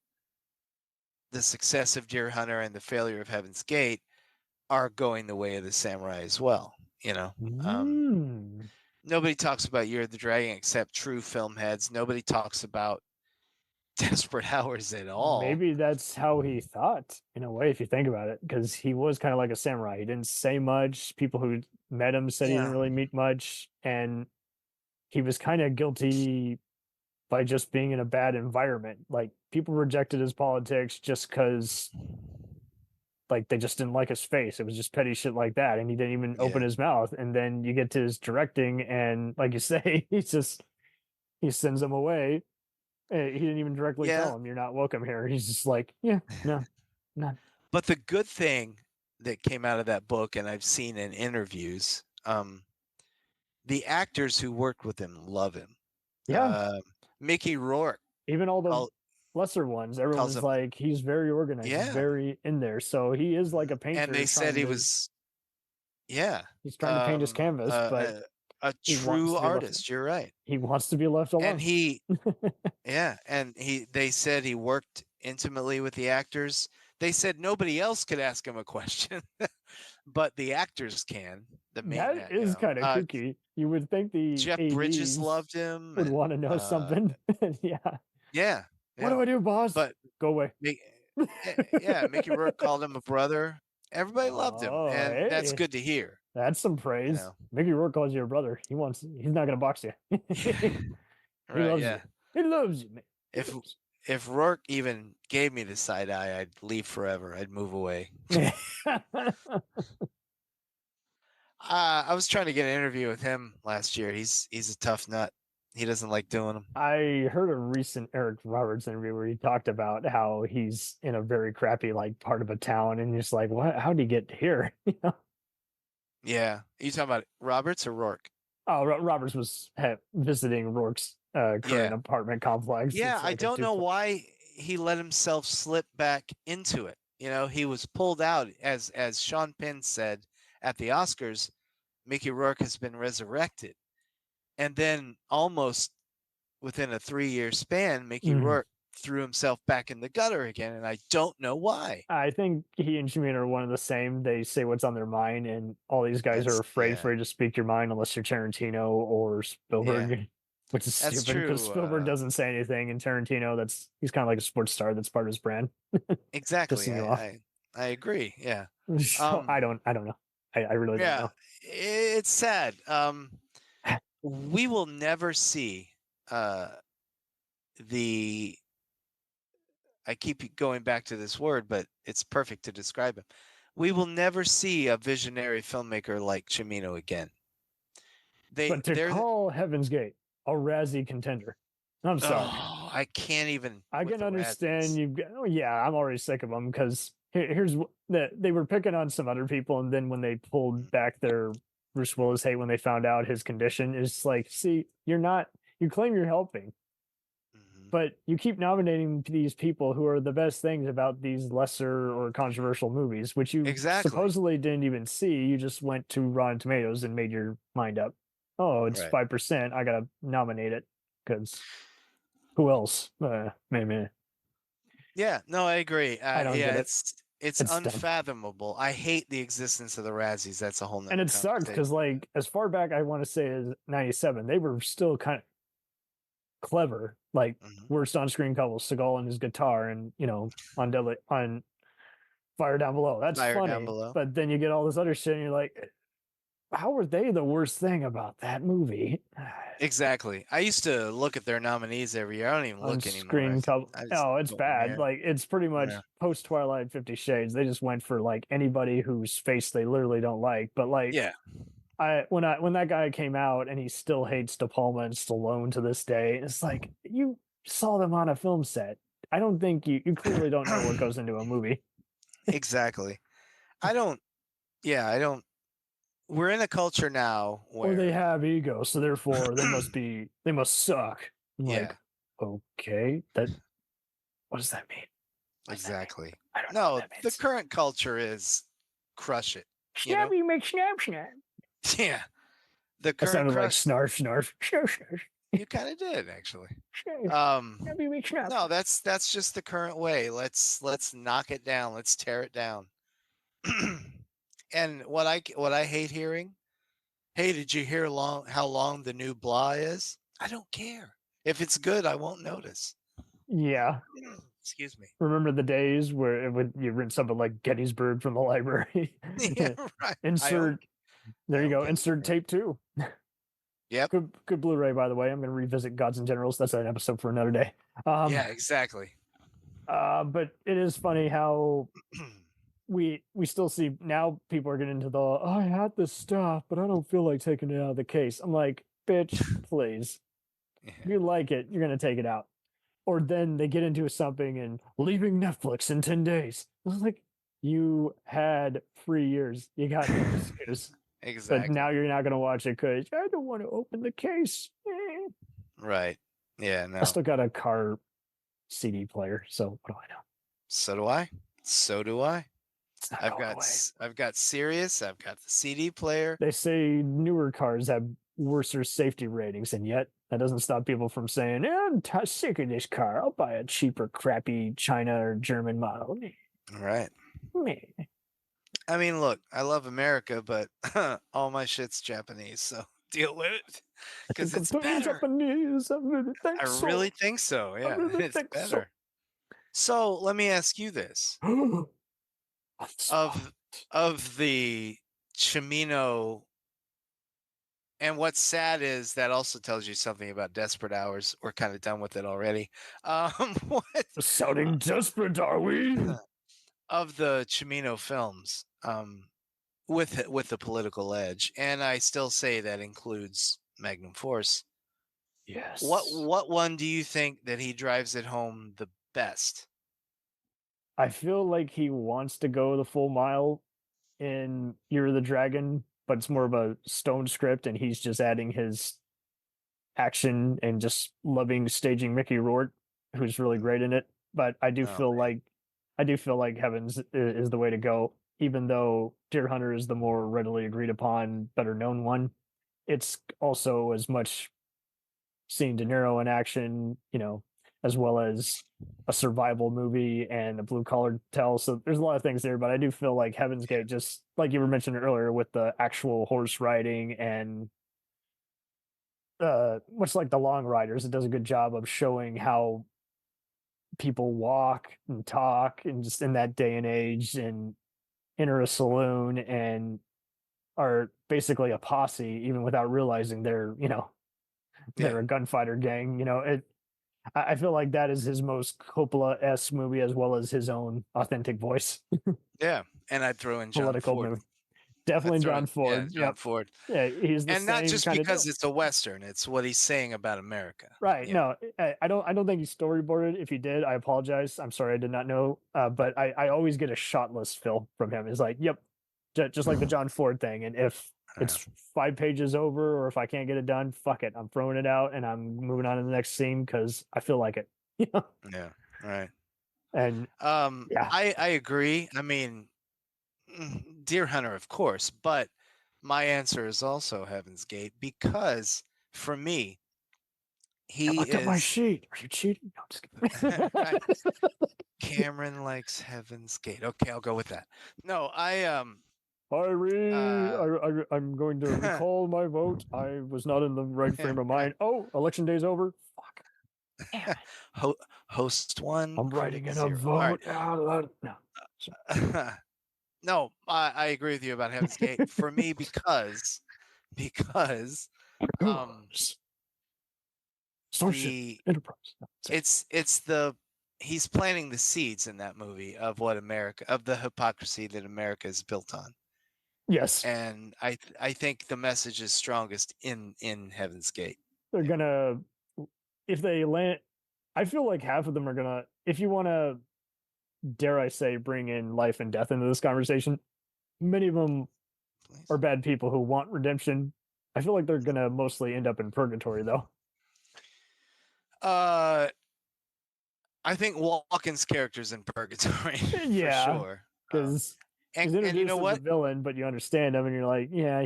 the success of Deer Hunter and the failure of Heaven's Gate are going the way of the samurai as well. Nobody talks about Year of the Dragon except true film heads. Nobody talks about Desperate Hours at all. Maybe that's how he thought, in a way, if you think about it, because he was kind of like a samurai. He didn't say much. People who met him said he didn't really meet much, and he was kind of guilty by just being in a bad environment. Like, people rejected his politics just because, like, they just didn't like his face. It was just petty shit like that, and he didn't even open his mouth. And then you get to his directing, and like you say, he sends them away. He didn't even directly tell him, "You're not welcome here." He's just like, no. But the good thing that came out of that book, and I've seen in interviews, the actors who worked with him love him. Mickey Rourke, even all the lesser ones, everyone's like, he's very organized, he's very in there. So he is like a painter. And they said he was, he's trying to paint his canvas, but a true artist. You're right. He wants to be left alone. And they said he worked intimately with the actors. They said nobody else could ask him a question, but the actors can. That is kind of kooky. You would think the Jeff Bridges loved him. Would want to know something. Yeah. What do I do, boss? But go away. Mickey Rourke called him a brother. Everybody loved him, and that's good to hear. That's some praise. Mickey Rourke calls you a brother. He's not gonna box you. He loves you. He loves you, man. If Rourke even gave me the side eye, I'd leave forever. I'd move away. I was trying to get an interview with him last year. He's a tough nut. He doesn't like doing them. I heard a recent Eric Roberts interview where he talked about how he's in a very crappy part of a town, and just like, what? How did he get here? Yeah. Are you talking about Roberts or Rourke? Oh, Roberts was visiting Rourke's current apartment complex. Yeah, I don't know why he let himself slip back into it. He was pulled out, as Sean Penn said at the Oscars. Mickey Rourke has been resurrected, and then almost within a 3-year span, Mickey Rourke threw himself back in the gutter again, and I don't know why. I think he and Cimino are one of the same. They say what's on their mind, and all these guys are afraid for you to speak your mind unless you're Tarantino or Spielberg. Which is That's stupid because true. Spielberg doesn't say anything, and Tarantino, he's kind of like a sports star. That's part of his brand. Exactly. Pissing you off. I agree. Yeah. So I don't know. I really don't Yeah. know. It's sad. We will never see the. I keep going back to this word, but it's perfect to describe him. We will never see a visionary filmmaker like Cimino again. But to they're call Heaven's Gate a Razzie contender, I'm sorry. Oh, I can't even. I with can the understand Razzies. you've got. Oh yeah, I'm already sick of them because here's that they were picking on some other people, and then when they pulled back their Bruce Willis hate when they found out his condition, it's like, see, you're not. You claim you're helping, but you keep nominating these people who are the best things about these lesser or controversial movies, which you supposedly didn't even see. You just went to Rotten Tomatoes and made your mind up. Oh, it's 5%. I gotta nominate it because who else? Man. Yeah, no, I agree. I don't get it. It's It's dumb. unfathomable. I hate the existence of the Razzies. That's a whole nother And it sucks conversation. because, like, as far back I want to say as '97, they were still kind of clever. Like, worst on-screen couple, Seagal and his guitar, and on Fire Down Below. That's Fire funny. Down Below. But then you get all this other shit, and you're like, how were they the worst thing about that movie? Exactly. I used to look at their nominees every year. I don't even look anymore. On-screen couple. I just Oh, it's don't bad. care. Like, it's pretty much Yeah. post Twilight 50 Shades. They just went for like anybody whose face they literally don't like. But like, Yeah. When that guy came out and he still hates De Palma and Stallone to this day, it's like, you saw them on a film set. I don't think you clearly don't know what goes into a movie. Exactly. I don't. We're in a culture now where Or they have ego, so therefore they must suck. I'm Yeah. like, okay, what does that mean? Exactly. I don't know what that the current culture is crush it. You know? Snappy McSnap. Yeah. The That current sounded like crush. snarf. You kind of did actually. Snappy McSnap. No, that's just the current way. Let's knock it down. Let's tear it down. And what I hate hearing, hey, did you hear how long the new blah is? I don't care. If it's good, I won't notice. Yeah. Excuse me. Remember the days where you rent something like Gettysburg from the library? Yeah, right. Insert. There you go. Insert tape 2. Yep. Good Blu-ray, by the way. I'm going to revisit Gods and Generals. That's an episode for another day. Yeah, exactly. But it is funny how we still see now people are getting into the I had this stuff, but I don't feel like taking it out of the case. I'm like, bitch, please. If you like it, you're going to take it out. Or then they get into something and leaving Netflix in 10 days. I was like, you had 3 years. You got no excuse. Exactly. But now you're not going to watch it because I don't want to open the case. Right. Yeah, no. I still got a car CD player, so what do I know? So do I. So do I. It's not I've going away. I've got Sirius. I've got the CD player. They say newer cars have worse safety ratings, and yet that doesn't stop people from saying, I'm sick of this car. I'll buy a cheaper, crappy China or German model. Right. I mean, look, I love America, but all my shit's Japanese, so deal with it because it's better. Japanese. I really think I so. really think so. Yeah, really it's think better. So let me ask you this: of the Cimino, and what's sad is that also tells you something about Desperate Hours. We're kind of done with it already. What Sounding desperate, are we? of the Cimino films? With the political edge, and I still say that includes Magnum Force. Yes. What one do you think that he drives it home the best? I feel like he wants to go the full mile in Year of the Dragon, but it's more of a stone script, and he's just adding his action and just loving staging Mickey Rourke, who's really great in it. But I do feel like Heavens is the way to go. Even though Deer Hunter is the more readily agreed upon, better known one, it's also as much seeing De Niro in action, as well as a survival movie and a blue collar tale. So there's a lot of things there, but I do feel like Heaven's Gate, just like you were mentioning earlier, with the actual horse riding and much like The Long Riders, it does a good job of showing how people walk and talk and just in that day and age and enter a saloon and are basically a posse even without realizing they're, they're a gunfighter gang. I feel like that is his most Coppola-esque movie as well as his own authentic voice. Yeah, and I'd throw in John Political Ford. movie. Definitely I'd throw John in- Ford. Yeah, John Yep. Ford. Yeah, he's the And not same just kind of because deal. it's a Western, it's what he's saying about America. Right. Yeah. No, I don't think he storyboarded. If he did, I apologize. I'm sorry, I did not know. But I always get a shot list fill from him. It's like, yep, just like the John Ford thing. And if it's 5 pages over, or if I can't get it done, fuck it. I'm throwing it out and I'm moving on to the next scene because I feel like it. Yeah. Right. And yeah, I agree. I mean, Deer Hunter, of course, but my answer is also Heaven's Gate because for me, I he looked at my is sheet. Are you cheating? No, I'm just kidding. Right. Cameron likes Heaven's Gate. Okay, I'll go with that. No, I'm going to recall my vote. I was not in the right frame of mind. Oh, election day's over. Fuck. Damn it. Host one. I'm writing in a critic zero. vote. No. No, I agree with you about Heaven's Gate. For me, because Starship Enterprise. he's planting the seeds in that movie of what America, of the hypocrisy that America is built on. Yes. And I think the message is strongest in Heaven's Gate. They're gonna, if they land, I feel like half of them are gonna, if you want to, dare I say, bring in life and death into this conversation, many of them are bad people who want redemption. I feel like they're gonna mostly end up in purgatory, though. I think Walken's character's in purgatory. Yeah, for sure. Because And he's introduced you know as what? a villain, but you understand him, and you're like, yeah,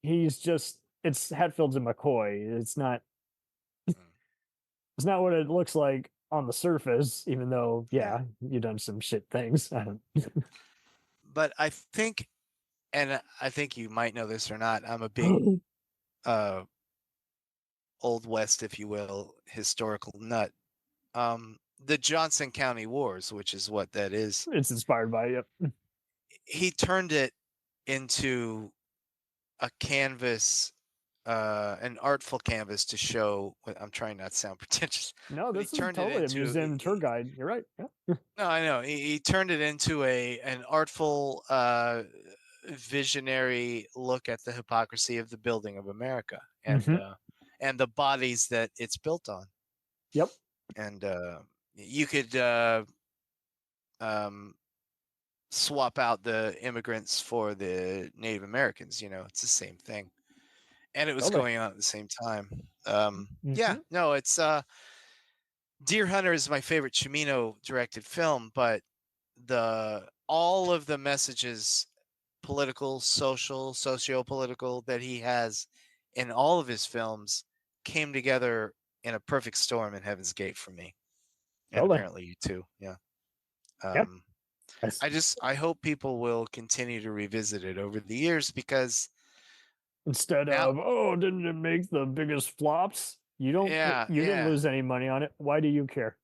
he's just, it's Hatfields and McCoy. It's not what it looks like on the surface, even though, yeah, you've done some shit things. But I think, and I think you might know this or not, I'm a big Old West, if you will, historical nut. The Johnson County Wars, which is what that is. It's inspired by it. He turned it into a canvas, an artful canvas to show. I'm trying not to sound pretentious. No, but this is totally a museum tour guide. You're right. Yeah. No, I know. He turned it into an artful, visionary look at the hypocrisy of the building of America and the bodies that it's built on. Yep. And you could swap out the immigrants for the Native Americans. It's the same thing. And it was going on at the same time. Yeah, no, it's Deer Hunter is my favorite Cimino directed film, but all of the messages, political, social, socio-political, that he has in all of his films came together in a perfect storm in Heaven's Gate for me. And apparently you too. Yeah. I hope people will continue to revisit it over the years, because instead of, didn't it make the biggest flops? You didn't lose any money on it. Why do you care?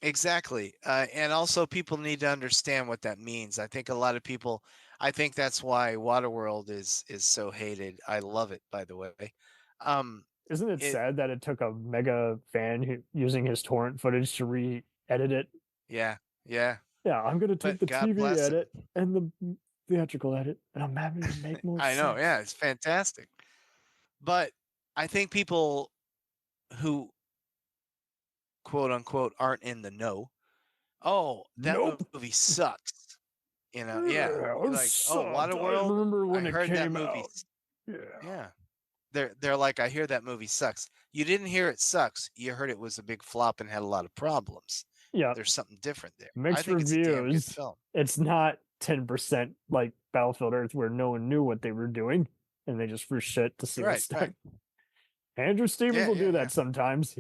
Exactly. And also people need to understand what that means. I think a lot of people, I think that's why Waterworld is so hated. I love it, by the way. Isn't it sad that it took a mega fan using his torrent footage to re-edit it? Yeah. Yeah, I'm going to take the God TV edit and the theatrical edit, and I'm having to make more sense. I know, yeah, it's fantastic. But I think people who, quote unquote, aren't in the know, that movie sucks. Yeah. Like, Waterworld, I remember when I it heard that came movie. out. Yeah. They're like, I hear that movie sucks. You didn't hear it sucks. You heard it was a big flop and had a lot of problems. Yeah. There's something different there. Mixed I think reviews. It's a damn good film. It's not 10% like Battlefield Earth, where no one knew what they were doing and they just threw shit to see what's done. Andrew Stevens will do that sometimes.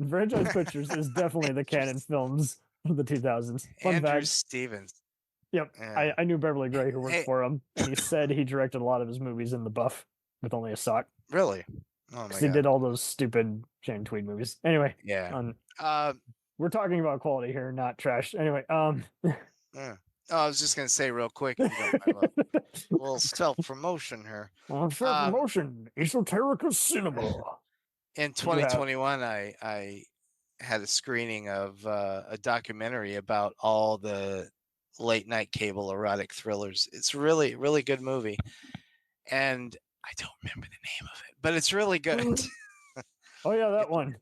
Franchise Pictures is definitely the canon films of the 2000s. Fun Andrew fact. Stevens. Yep. Yeah. I knew Beverly Gray, who worked for him, and he said he directed a lot of his movies in the buff with only a sock. Really? Oh my Because he god. did all those stupid Shane Tweed movies. Anyway, Yeah. we're talking about quality here, not trash. Anyway, Yeah. Oh, I was just gonna say real quick, if you don't mind, a little self-promotion here. on self-promotion, Esoterica Cinema. In 2021, I had a screening of a documentary about all the late night cable erotic thrillers. It's really, really good movie. And I don't remember the name of it, but it's really good. Oh yeah, that one.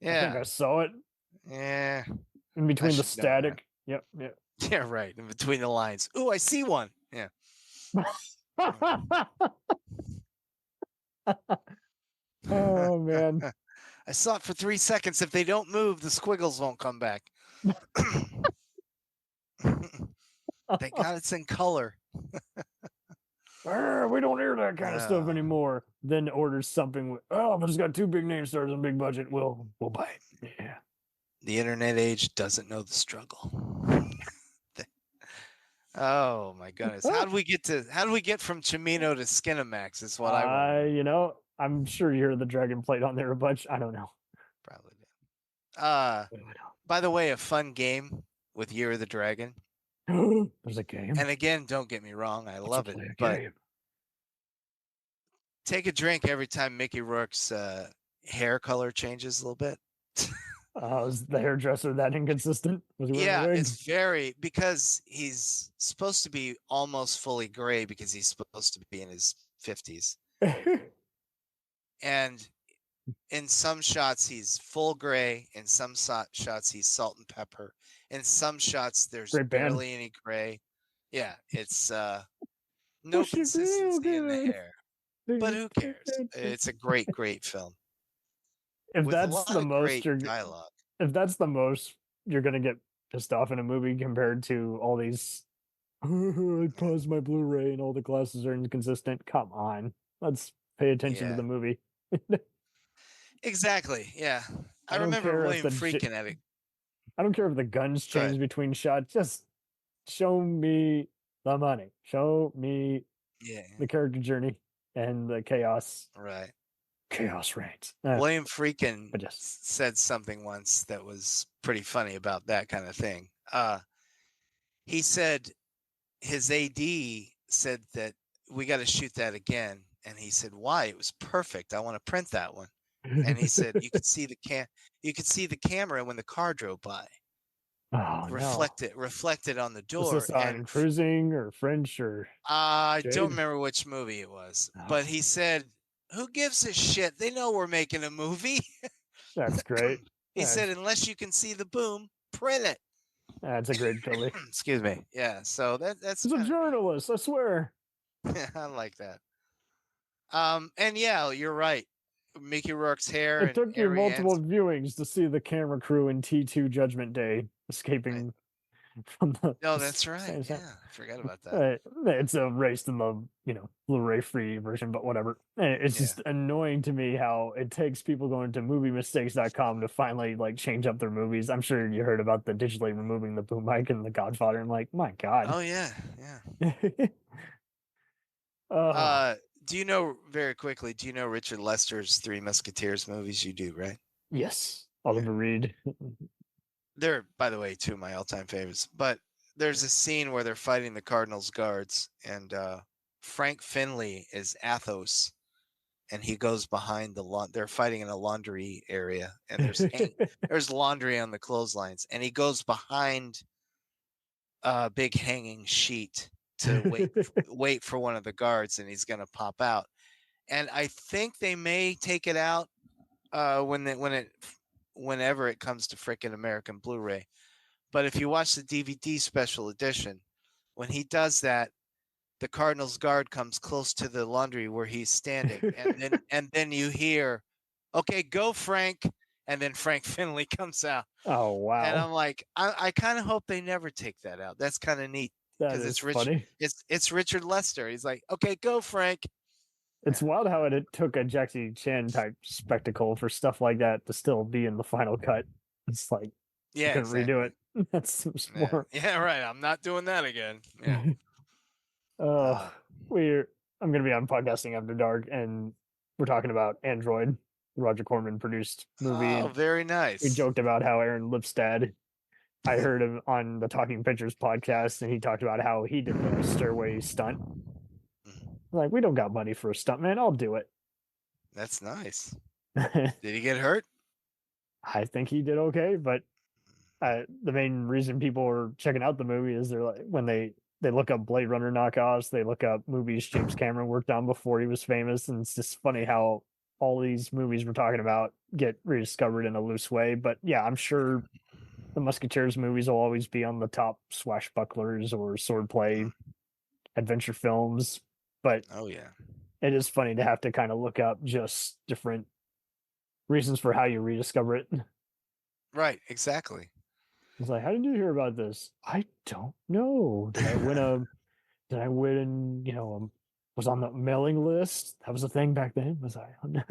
I think Yeah. I saw it. Yeah. In between the should know that. static. Yep. Yeah, right. In between the lines. Ooh, I see one. Yeah. Oh man. I saw it for 3 seconds. If they don't move, the squiggles won't come back. Thank God it's in color. We don't hear that kind of stuff anymore. Then orders something with, but it's got 2 big name stars and big budget. We'll buy it. Yeah. The internet age doesn't know the struggle. Oh my goodness. How do we get from Cimino to Skinamax is what I want. I'm sure you heard the Dragon plate on there a bunch. I don't know. Probably did. By the way, a fun game with Year of the Dragon. There's a game. And again, don't get me wrong, I love it. But game. take a drink every time Mickey Rourke's hair color changes a little bit. Is the hairdresser that inconsistent? Was he wearing a wig? It's very, because he's supposed to be almost fully gray because he's supposed to be in his 50s. And in some shots he's full gray, in some shots he's salt and pepper, in some shots there's barely any gray. Yeah, it's no consistency in the hair, but who cares? It's a great film. If with that's the most dialogue. If that's the most you're gonna get pissed off in a movie compared to all these I paused my Blu-ray and all the glasses are inconsistent, come on, let's pay attention to the movie. Exactly. Yeah. I remember William Friedkin had it. I don't care if the guns change between shots. Just show me the money. Show me the character journey and the chaos. Right. Chaos reigns. William Friedkin said something once that was pretty funny about that kind of thing. He said his AD said that we got to shoot that again. And he said, why? It was perfect. I want to print that one. And he said, you could see the camera when the car drove by. Oh, reflected on the door. Was this on Cruising or French or? I don't remember which movie it was, but he said, who gives a shit? They know we're making a movie. That's great. He said, unless you can see the boom, print it. That's a great Billy. Excuse me. Yeah. So that's. He's a journalist, I swear. I like that. And yeah, you're right. Mickey Rourke's hair. It took you multiple viewings to see the camera crew in T2 Judgment Day escaping from the. No, that's right. Yeah, I forgot about that. It's erased in the Blu-ray free version, but whatever. It's just annoying to me how it takes people going to moviemistakes.com to finally change up their movies. I'm sure you heard about the digitally removing the boom mic in The Godfather. I'm like, my God. Oh yeah. Do you know, very quickly, do you know Richard Lester's Three Musketeers movies? You do, right? Yes. Oliver Reed. They're, by the way, two of my all-time favorites. But there's a scene where they're fighting the Cardinals guards, and Frank Finley is Athos, and he goes behind they're fighting in a laundry area, and there's laundry on the clotheslines, and he goes behind a big hanging sheet to wait for one of the guards, and he's going to pop out. And I think they may take it out whenever it comes to frickin' American Blu-ray. But if you watch the DVD special edition, when he does that, the Cardinals guard comes close to the laundry where he's standing, and then you hear, "Okay, go, Frank," and then Frank Finley comes out. Oh wow! And I'm like, I kind of hope they never take that out. That's kind of neat. Because it's funny. It's Richard Lester. He's like, okay, go, Frank. It's wild how it took a Jackie Chan type spectacle for stuff like that to still be in the final cut. It's like, you couldn't redo it. That's more. Yeah, right. I'm not doing that again. Yeah. I'm going to be on Podcasting After Dark, and were talking about Android, Roger Corman produced movie. Oh, And very we nice. joked about how Aaron Lipstadt, I heard him on the Talking Pictures podcast, and he talked about how he did the stairway stunt. Like, we don't got money for a stunt, man. I'll do it. That's nice. Did he get hurt? I think he did okay, but the main reason people are checking out the movie is they're like, when they look up Blade Runner knockoffs, they look up movies James Cameron worked on before he was famous, and it's just funny how all these movies we're talking about get rediscovered in a loose way. But yeah, I'm sure the Musketeers movies will always be on the top swashbucklers or swordplay adventure films. But Oh yeah, it is funny to have to kind of look up just different reasons for how you rediscover it. right, exactly. It's like, how did you hear about this? I don't know. Did I win did I win, was on the mailing list? That was a thing back then. Was I on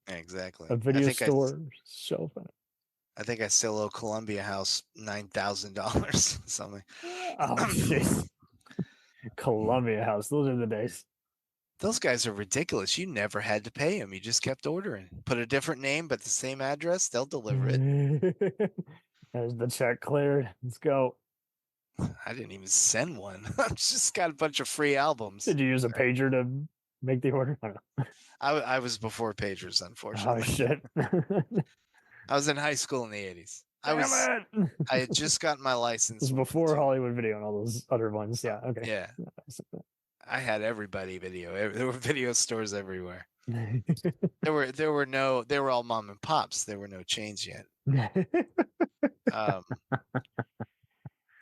Exactly. a video store? So funny. I think I still owe Columbia House $9,000 something. Oh shit. Columbia House. Those are the days. Those guys are ridiculous. You never had to pay them. You just kept ordering. Put a different name, but the same address, they'll deliver it. There's the check cleared. Let's go. I didn't even send one. I just got a bunch of free albums. Did you use a pager to make the order? I don't know. I was before pagers, unfortunately. Oh shit. I was in high school in the 80s. I had just gotten my license. This was before Hollywood Video and all those other ones. Yeah. Okay. Yeah. I had everybody video. There were video stores everywhere. They were all mom and pops. There were no chains yet.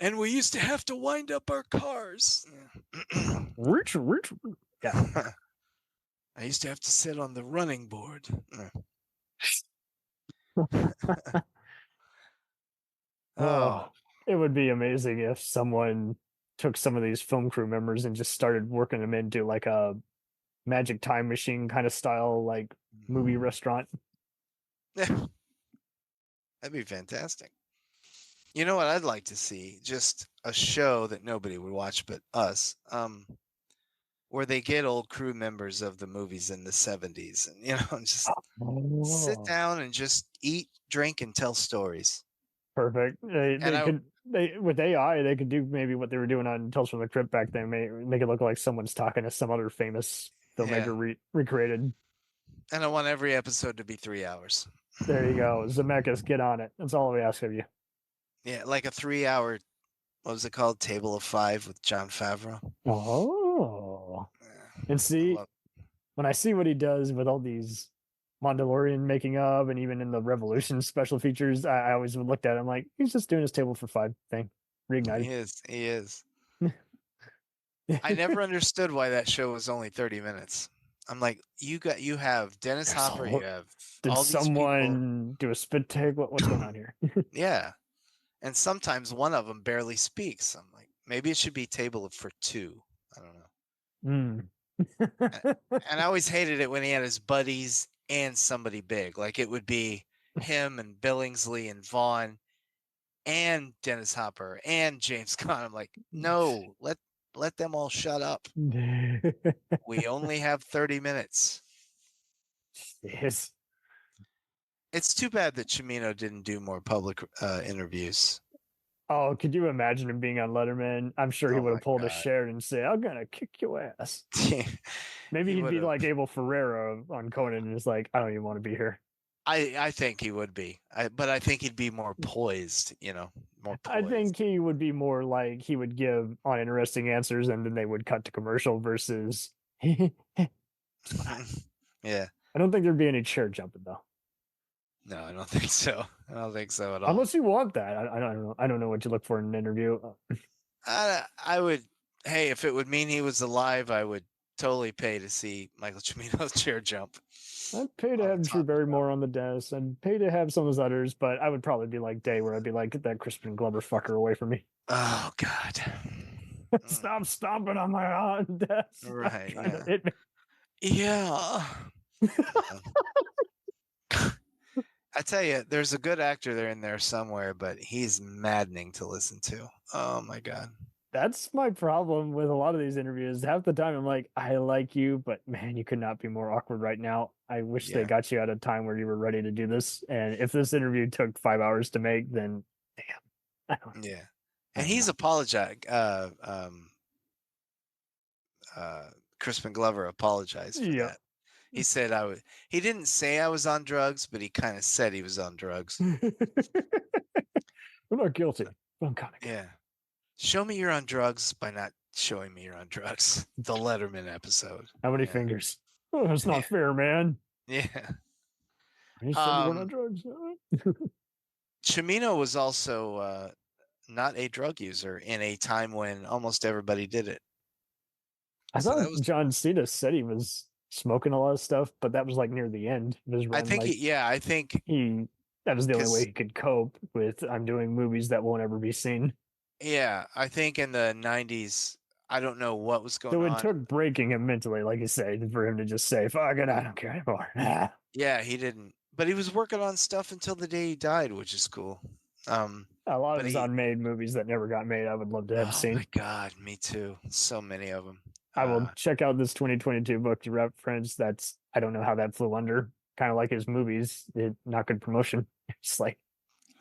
And we used to have to wind up our cars. Yeah. I used to have to sit on the running board. Oh, it would be amazing if someone took some of these film crew members and just started working them into like a Magic Time Machine kind of style, like movie restaurant. That'd be fantastic. You know what I'd like to see? Just a show that nobody would watch but us, where they get old crew members of the movies in the 70s and, just sit down and just eat, drink, and tell stories. Perfect. With AI, they could do maybe what they were doing on Tales from the Crypt back then, make it look like someone's talking to some other famous filmmaker recreated. And I want every episode to be 3 hours. There you go. Zemeckis, get on it. That's all we ask of you. Yeah, like a 3-hour, what was it called? Table of Five with Jon Favreau. Oh. And see, when I see what he does with all these Mandalorian making of, and even in the Revolution special features, I always looked at him like, he's just doing his Table for Five thing. Reignited. He is. I never understood why that show was only 30 minutes. I'm like, you have Dennis Hopper, you have Did all these someone do a spit take? What's going on here? Yeah. And sometimes one of them barely speaks. I'm like, maybe it should be Table for Two. I don't know. And I always hated it when he had his buddies and somebody big. Like it would be him and Billingsley and Vaughn and Dennis Hopper and James Caan. I'm like, no, let them all shut up. We only have 30 minutes. Yes. It's too bad that Cimino didn't do more public interviews. Oh, could you imagine him being on Letterman? I'm sure he would have pulled a Sheridan and say, I'm going to kick your ass. Maybe he'd be like Abel Ferrara on Conan and is like, I don't even want to be here. I think he would be. But I think he'd be more poised, more poised. I think he would be more like he would give uninteresting answers and then they would cut to commercial versus. Yeah. I don't think there'd be any chair jumping, though. No, I don't think so. I don't think so at all. Unless you want that. I don't know. I don't know what you look for in an interview. I would, hey, if it would mean he was alive, I would totally pay to see Michael Cimino's chair jump. I'd pay to have Drew Barrymore on the desk. I'd pay to have some of those others, but I would probably be like Day, where I'd be like, get that Crispin Glover fucker away from me. Oh, God. Stop stomping on my desk. Right. Yeah. I tell you, there's a good actor there in there somewhere, but he's maddening to listen to. Oh, my God. That's my problem with a lot of these interviews. Half the time I'm like, I like you, but man, you could not be more awkward right now. I wish Yeah. they got you at a time where you were ready to do this. And if this interview took 5 hours to make, then damn. I don't, Yeah. I And don't he's know. apologized. Crispin Glover apologized for Yep. that. He said he didn't say I was on drugs, but he kind of said he was on drugs. I'm not guilty. I'm kind of Yeah. Show me you're on drugs by not showing me you're on drugs. The Letterman episode. How many Yeah. fingers? Oh, that's not fair, man. Yeah. You said you weren't on drugs. Cimino was also not a drug user in a time when almost everybody did it. I So thought that was, John Cena said he was smoking a lot of stuff, but that was like near the end of his run. I think, like, I think that was the only way 'cause- he could cope with I'm doing movies that won't ever be seen. yeah, I think in the 90s, I don't know what was going So it on. took breaking him mentally, like you say, for him to just say, fuck it, I don't care anymore. Yeah, he didn't. But he was working on stuff until the day he died, which is cool. A lot of but his unmade movies that never got made, I would love to have Oh seen. my God, me too. So many of them. I will check out this 2022 book to reference. I don't know how that flew under. Kind of like his movies, not good promotion. It's like,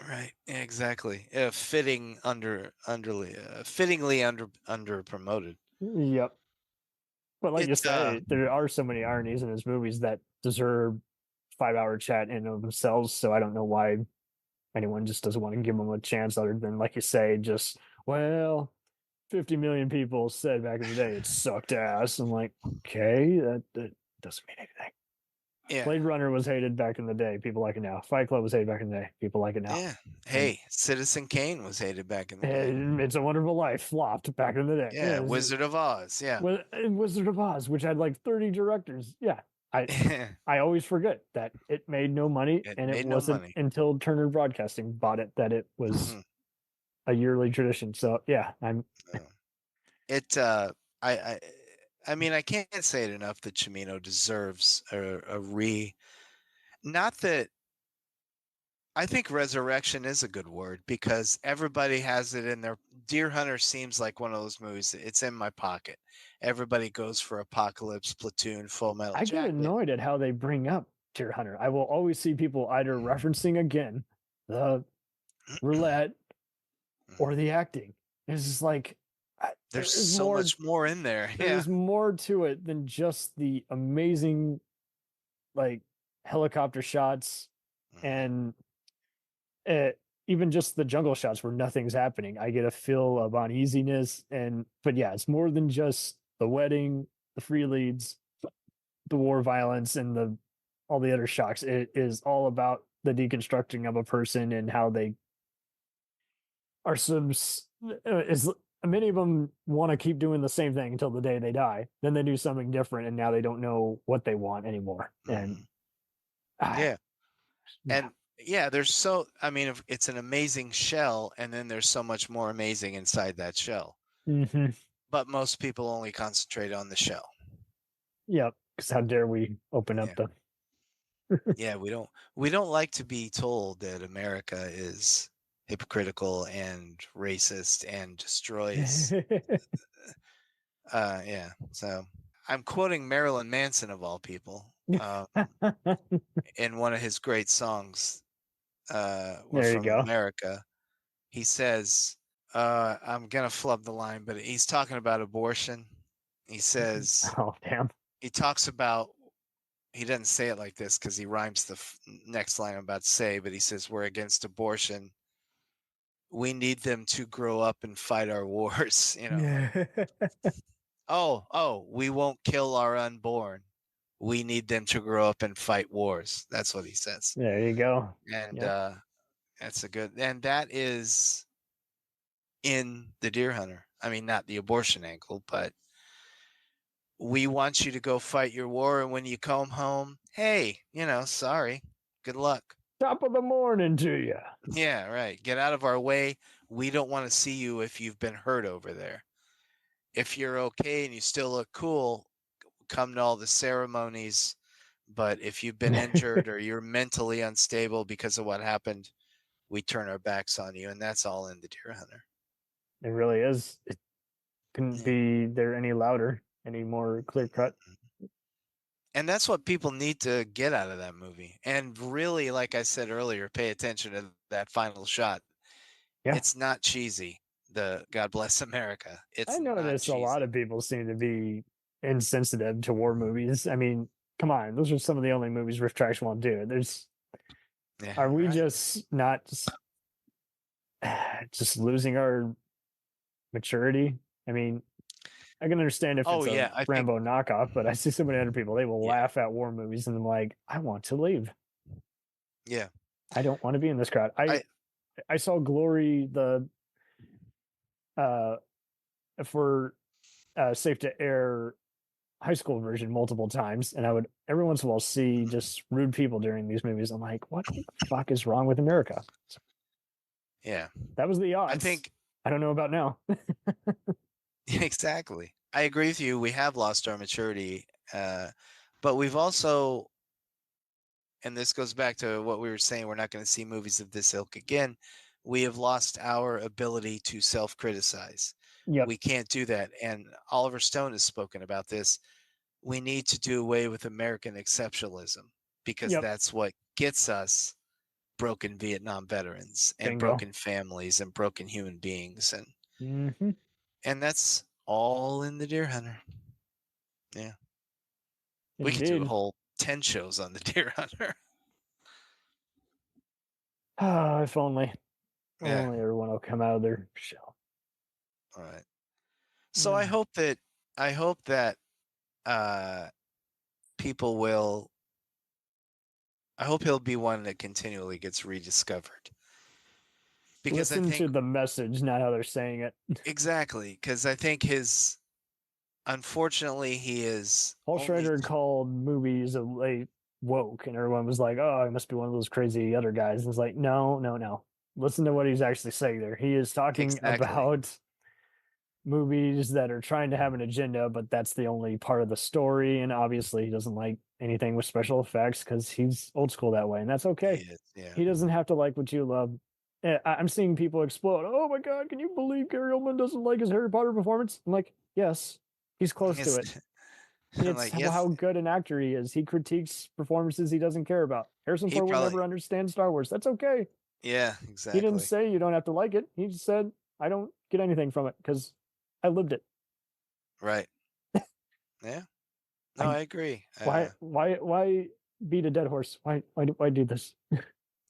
right, yeah, exactly. Fittingly under promoted. yep. But like you say, there are so many ironies in his movies that deserve 5-hour chat in of themselves. So I don't know why anyone just doesn't want to give them a chance, other than, like you say, just 50 million people said back in the day it sucked ass. I'm like, okay, that doesn't mean anything. Yeah. Blade Runner was hated back in the day. People like it now. Fight Club was hated back in the day. People like it now. Yeah. Hey, Citizen Kane was hated back in the day. It's a Wonderful Life flopped back in the day. Yeah, Wizard of Oz. Yeah. Wizard of Oz, which had like 30 directors. Yeah. I always forget that it made no money, and it wasn't until Turner Broadcasting bought it that it was a yearly tradition. So yeah, I mean, I can't say it enough that Cimino deserves not that I think resurrection is a good word, because everybody has it in their Deer Hunter seems like one of those movies. It's in my pocket. Everybody goes for Apocalypse, Platoon, Full Metal I Jacket. get annoyed at how they bring up Deer Hunter. I will always see people either referencing again the roulette or the acting. It's just like there's so much more in there. There's more to it than just the amazing like helicopter shots and even just the jungle shots where nothing's happening. I get a feel of uneasiness, but yeah, it's more than just the wedding, the free leads, the war violence, and all the other shocks. It is all about the deconstructing of a person and how they are many of them want to keep doing the same thing until the day they die. Then they do something different, and now they don't know what they want anymore. And there's it's an amazing shell, and then there's so much more amazing inside that shell. Mm-hmm. But most people only concentrate on the shell. Yep, because how dare we open up the yeah, we don't like to be told that America is hypocritical and racist and destroys so I'm quoting Marilyn Manson of all people in one of his great songs We're From America. He says I'm gonna flub the line, but he's talking about abortion. He says oh damn, he talks about, he doesn't say it like this because he rhymes the next line I'm about to say, but he says, we're against abortion. We need them to grow up and fight our wars, we won't kill our unborn. We need them to grow up and fight wars. That's what he says. There you go. And that's and that is in the Deer Hunter. I mean, not the abortion angle, but we want you to go fight your war, and when you come home, hey, sorry, good luck. Top of the morning to you. Yeah, right. Get out of our way. We don't want to see you if you've been hurt over there. If you're okay and you still look cool, come to all the ceremonies. But if you've been injured or you're mentally unstable because of what happened, we turn our backs on you. And that's all in the Deer Hunter. It really is. It couldn't be there any louder, any more clear cut. And that's what people need to get out of that movie. And really, like I said earlier, pay attention to that final shot. Yeah. It's not cheesy. The God Bless America. It's I not noticed a cheesy. lot of people seem to be insensitive to war movies. I mean, come on, those are some of the only movies Riff Tracks won't do. Yeah, Are we right. just not just losing our maturity? I mean, I can understand if Oh it's yeah, a I think Rambo knockoff, but I see so many other people, they will Yeah. laugh at war movies and I'm like, I want to leave. yeah. I don't want to be in this crowd. I saw Glory, the if we're safe to air high school version multiple times, and I would every once in a while see just rude people during these movies. I'm like, what the fuck is wrong with America? Yeah. That was the odds. I think I don't know about now. exactly. I agree with you. We have lost our maturity, but we've also, and this goes back to what we were saying, we're not going to see movies of this ilk again. We have lost our ability to self-criticize. Yep. We can't do that. And Oliver Stone has spoken about this. We need to do away with American exceptionalism because Yep. that's what gets us broken Vietnam veterans and Bingo. broken families and broken human beings. Mhm. And that's all in The Deer Hunter. Yeah. We could do a Indeed. whole 10 shows on The Deer Hunter. If only. Yeah. Only everyone will come out of their shell. All right. So I hope that people will. I hope he'll be one that continually gets rediscovered. Because Listen I think to the message, not how they're saying it. exactly. Because I think unfortunately, he is. Paul only- Schrader called movies a late woke, and everyone was like, "Oh, he must be one of those crazy other guys." And it's like, no. Listen to what he's actually saying there. He is talking Exactly. about movies that are trying to have an agenda, but that's the only part of the story. And obviously, he doesn't like anything with special effects because he's old school that way, and that's okay. He is, yeah. He doesn't have to like what you love. I'm seeing people explode. Oh my god, can you believe Gary Oldman doesn't like his Harry Potter performance? I'm like, yes, he's close to it. It's like, how good an actor he is. He critiques performances he doesn't care about. Harrison He Ford will probably- never understand Star Wars. That's okay. Yeah, He exactly. didn't say you don't have to like it. He just said, I don't get anything from it because I lived it. Right. Yeah. No, I agree. Why beat a dead horse? Why do this?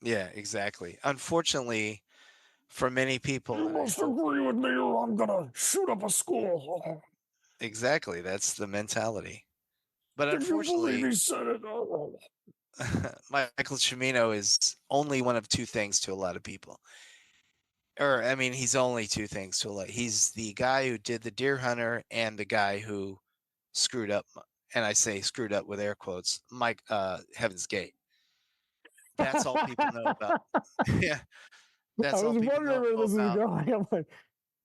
Yeah, exactly. Unfortunately, for many people, You and I must hope- agree with me or I'm gonna shoot up a school. exactly, that's the mentality. But Can you believe unfortunately, he said it? Oh. Michael Cimino is only one of two things to a lot of people. Or, I mean, he's only two things to a lot. He's the guy who did The Deer Hunter and the guy who screwed up, and I say screwed up with air quotes, Heaven's Gate. That's all people know about. Yeah. That's I all was people wondering know where this is about. going. I'm like,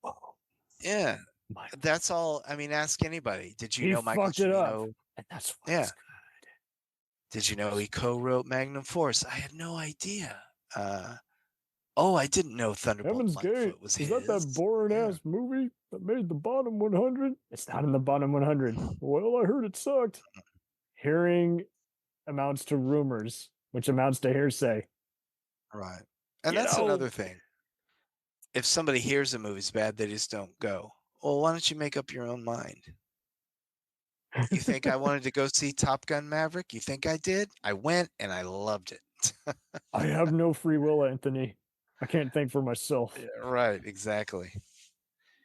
oh, Yeah. my. That's all. I mean, ask anybody. Did you He know Michael fucked it up. Cimino? And that's why Yeah. it's good. Did you know he co-wrote Magnum Force? I had no idea. Oh, I didn't know Thunderbolt Heaven's Gate. Lightfoot was Is his. that boring ass movie that made the bottom 100? It's not in the bottom 100. Well, I heard it sucked. Hearing amounts to rumors, which amounts to hearsay. Right. And You that's know- another thing. If somebody hears a movie's bad, they just don't go. Well, why don't you make up your own mind? You think I wanted to go see Top Gun Maverick? You think I did? I went and I loved it. I have no free will, Anthony. I can't think for myself. Yeah, right, exactly.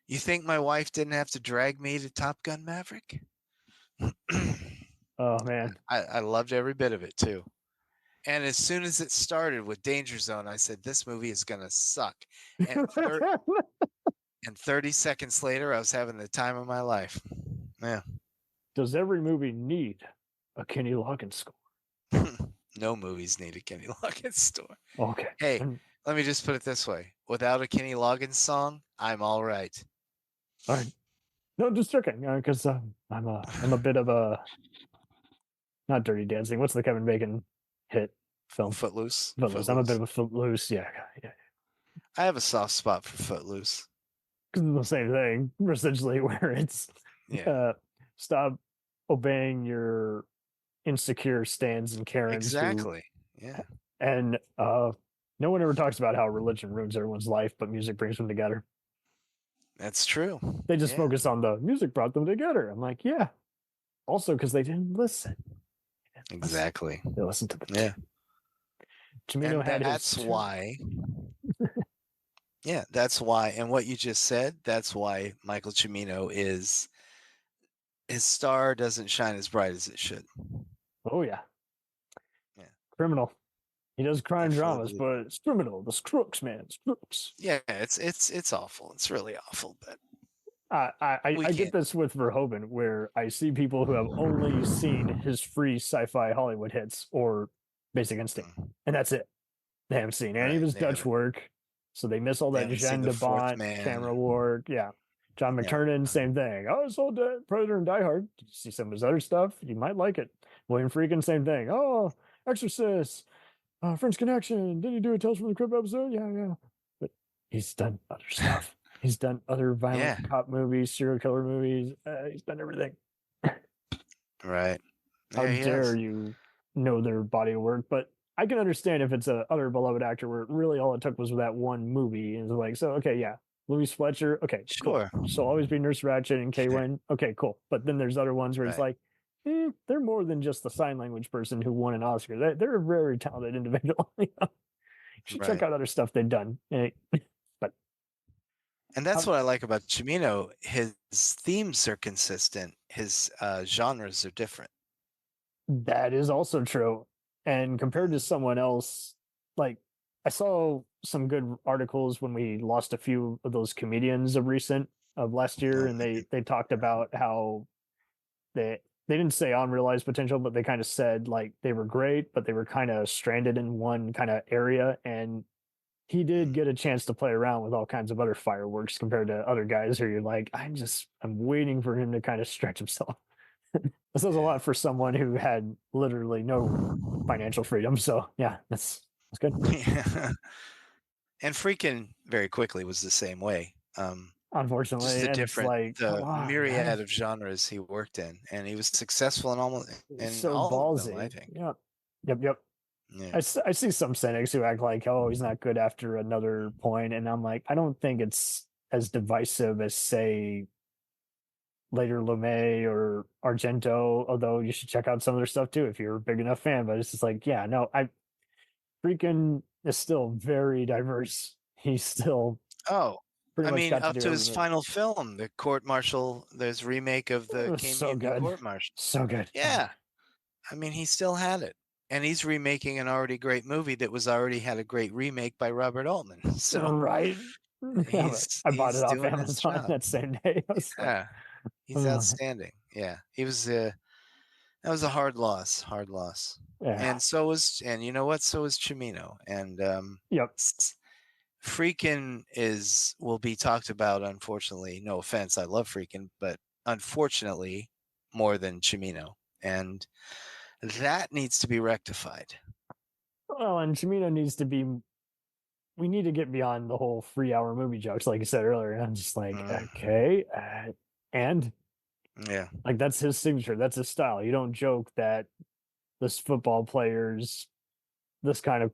You think my wife didn't have to drag me to Top Gun Maverick? Oh, man. I loved every bit of it too. And as soon as it started with Danger Zone, I said, this movie is going to suck. And, and 30 seconds later, I was having the time of my life. Yeah. Does every movie need a Kenny Loggins score? No movies need a Kenny Loggins score. Okay. Hey, let me just put it this way. Without a Kenny Loggins song, I'm all right. All right. No, just joking. Because I'm a bit of a not Dirty Dancing. What's the Kevin Bacon hit film? Footloose. Footloose. I'm a bit of a Footloose. Yeah. I have a soft spot for Footloose. Because it's the same thing, essentially, where it's Yeah. stop obeying your insecure Stans and Karens. Exactly. Yeah. And no one ever talks about how religion ruins everyone's life, but music brings them together. That's true. They just Yeah. focus on the music brought them together. I'm like, yeah. Also, because they didn't listen. Exactly. They listened to the Yeah. Cimino And had that's his why. Yeah, that's why. And what you just said, that's why Michael Cimino is, his star doesn't shine as bright as it should. Oh yeah. Yeah. Criminal. He does crime I fully dramas, believe but it's criminal. The crooks, man. It's crooks. Yeah, it's awful. It's really awful, but I get can't. this with Verhoeven, where I see people who have only seen his free sci-fi Hollywood hits or Basic Instinct, and that's it. They haven't seen any of his They Dutch haven't- work, so they miss all they that haven't seen Jean The de Fourth Bont Man. camera work. Yeah, John Yeah. McTiernan, same thing. Oh, I saw Predator and Die Hard. Did you see some of his other stuff? You might like it. William Friedkin, same thing. Oh, Exorcist, French Connection. Did he do a Tales from the Crypt episode? Yeah. But he's done other stuff. He's done other violent cop movies, serial killer movies. He's done everything. Right. How Yeah, he dare has. you know their body of work? But I can understand if it's a other beloved actor where really all it took was that one movie. And it's like, so, okay, yeah. Louise Fletcher, okay, Sure. cool. So always be Nurse Ratched and K-Win. Okay, cool. But then there's other ones where it's like, they're more than just the sign language person who won an Oscar. They're a very talented individual. You should check out other stuff they've done. But And that's what I like about Cimino. His themes are consistent. His genres are different. that is also true. And compared to someone else, like I saw some good articles when we lost a few of those comedians of last year, and they talked about how they didn't say unrealized potential, but they kind of said like they were great, but they were kind of stranded in one kind of area. And he did get a chance to play around with all kinds of other fireworks compared to other guys who you're like, I'm waiting for him to kind of stretch himself. This says a lot for someone who had literally no financial freedom. So yeah, that's good. Yeah. And Freakin' very quickly was the same way. Unfortunately, just the and different, it's like, come on, myriad man. of genres he worked in, and he was successful in So all ballsy. of them, I think. Yep. Yeah. I see some cynics who act like, oh, he's not good after another point, and I'm like, I don't think it's as divisive as say later Lumet or Argento, although you should check out some of their stuff too if you're a big enough fan. But it's just like, yeah, no, I freaking is still very diverse. He's still pretty much got up to to do his everything. final film, the court martial. There's a remake of It the was Came so Mutiny good. Court Martial. So good. Yeah, I mean, he still had it, and he's remaking an already great movie that was already had a great remake by Robert Altman. So right. I bought it off doing his Amazon job. that same day. I was like, He's outstanding. Yeah, he was. That was a hard loss. Yeah. And you know what? So is Cimino. And yep. Freakin' will be talked about, unfortunately. No offense, I love Freakin', but unfortunately, more than Cimino, and that needs to be rectified. Well, and Cimino needs to be. We need to get beyond the whole 3-hour movie jokes, like you said earlier. I'm just like, okay, and yeah, like that's his signature. That's his style. You don't joke that this football player's this kind of